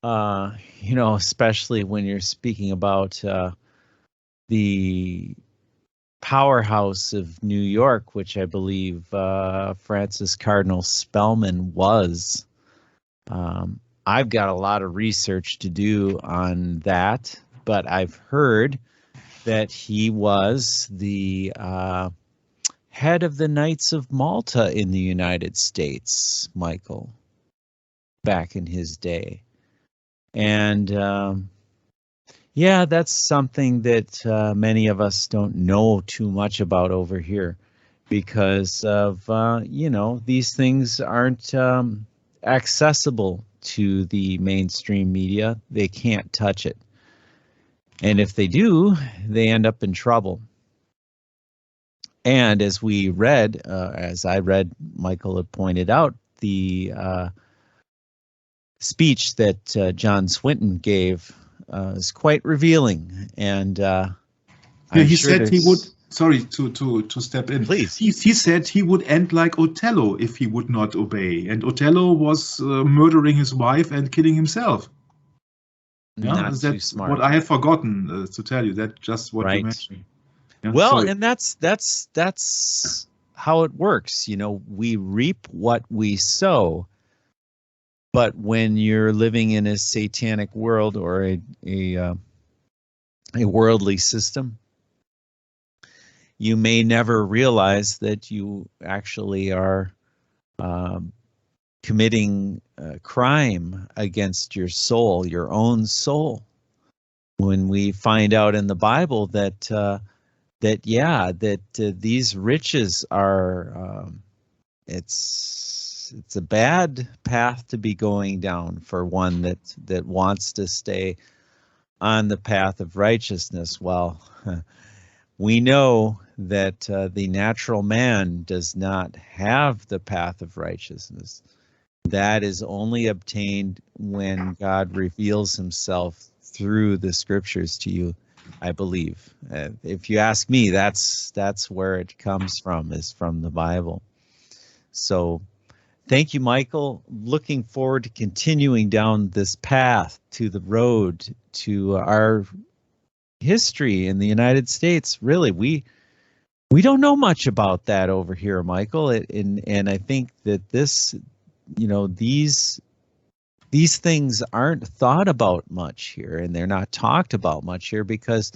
especially when you're speaking about the powerhouse of New York, which I believe Francis Cardinal Spellman was. I've got a lot of research to do on that, but I've heard that he was the head of the Knights of Malta in the United States, Michael, back in his day. And yeah, that's something that many of us don't know too much about over here, because of, these things aren't accessible to the mainstream media. They can't touch it. And if they do, they end up in trouble. And as we read, as I read, Michael had pointed out, the speech that John Swinton gave is quite revealing, and he said he would. Sorry to step in. Please. He said he would end like Othello if he would not obey, and Othello was murdering his wife and killing himself. Not too smart. What I have forgotten to tell you. That's just what you mentioned. Yeah, well, sorry. And that's how it works. We reap what we sow. But when you're living in a satanic world or a worldly system, you may never realize that you actually are committing crime against your soul, your own soul. When we find out in the Bible that these riches are it's a bad path to be going down for one that wants to stay on the path of righteousness. Well, we know that the natural man does not have the path of righteousness. That is only obtained when God reveals himself through the scriptures to you, I believe. If you ask me, that's where it comes from, is from the Bible. So thank you, Michael. Looking forward to continuing down this path to the road to our history in the United States. Really, we don't know much about that over here, Michael. And I think that these things aren't thought about much here, and they're not talked about much here, because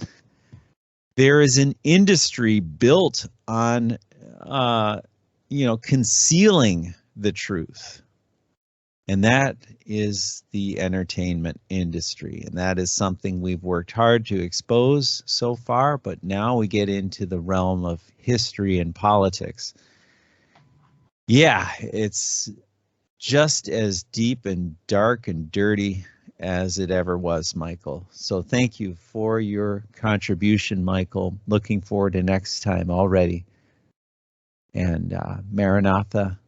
there is an industry built on concealing the truth. And that is the entertainment industry. And that is something we've worked hard to expose so far, but now we get into the realm of history and politics. Yeah, it's just as deep and dark and dirty as it ever was, Michael. So thank you for your contribution, Michael. Looking forward to next time already. And Maranatha.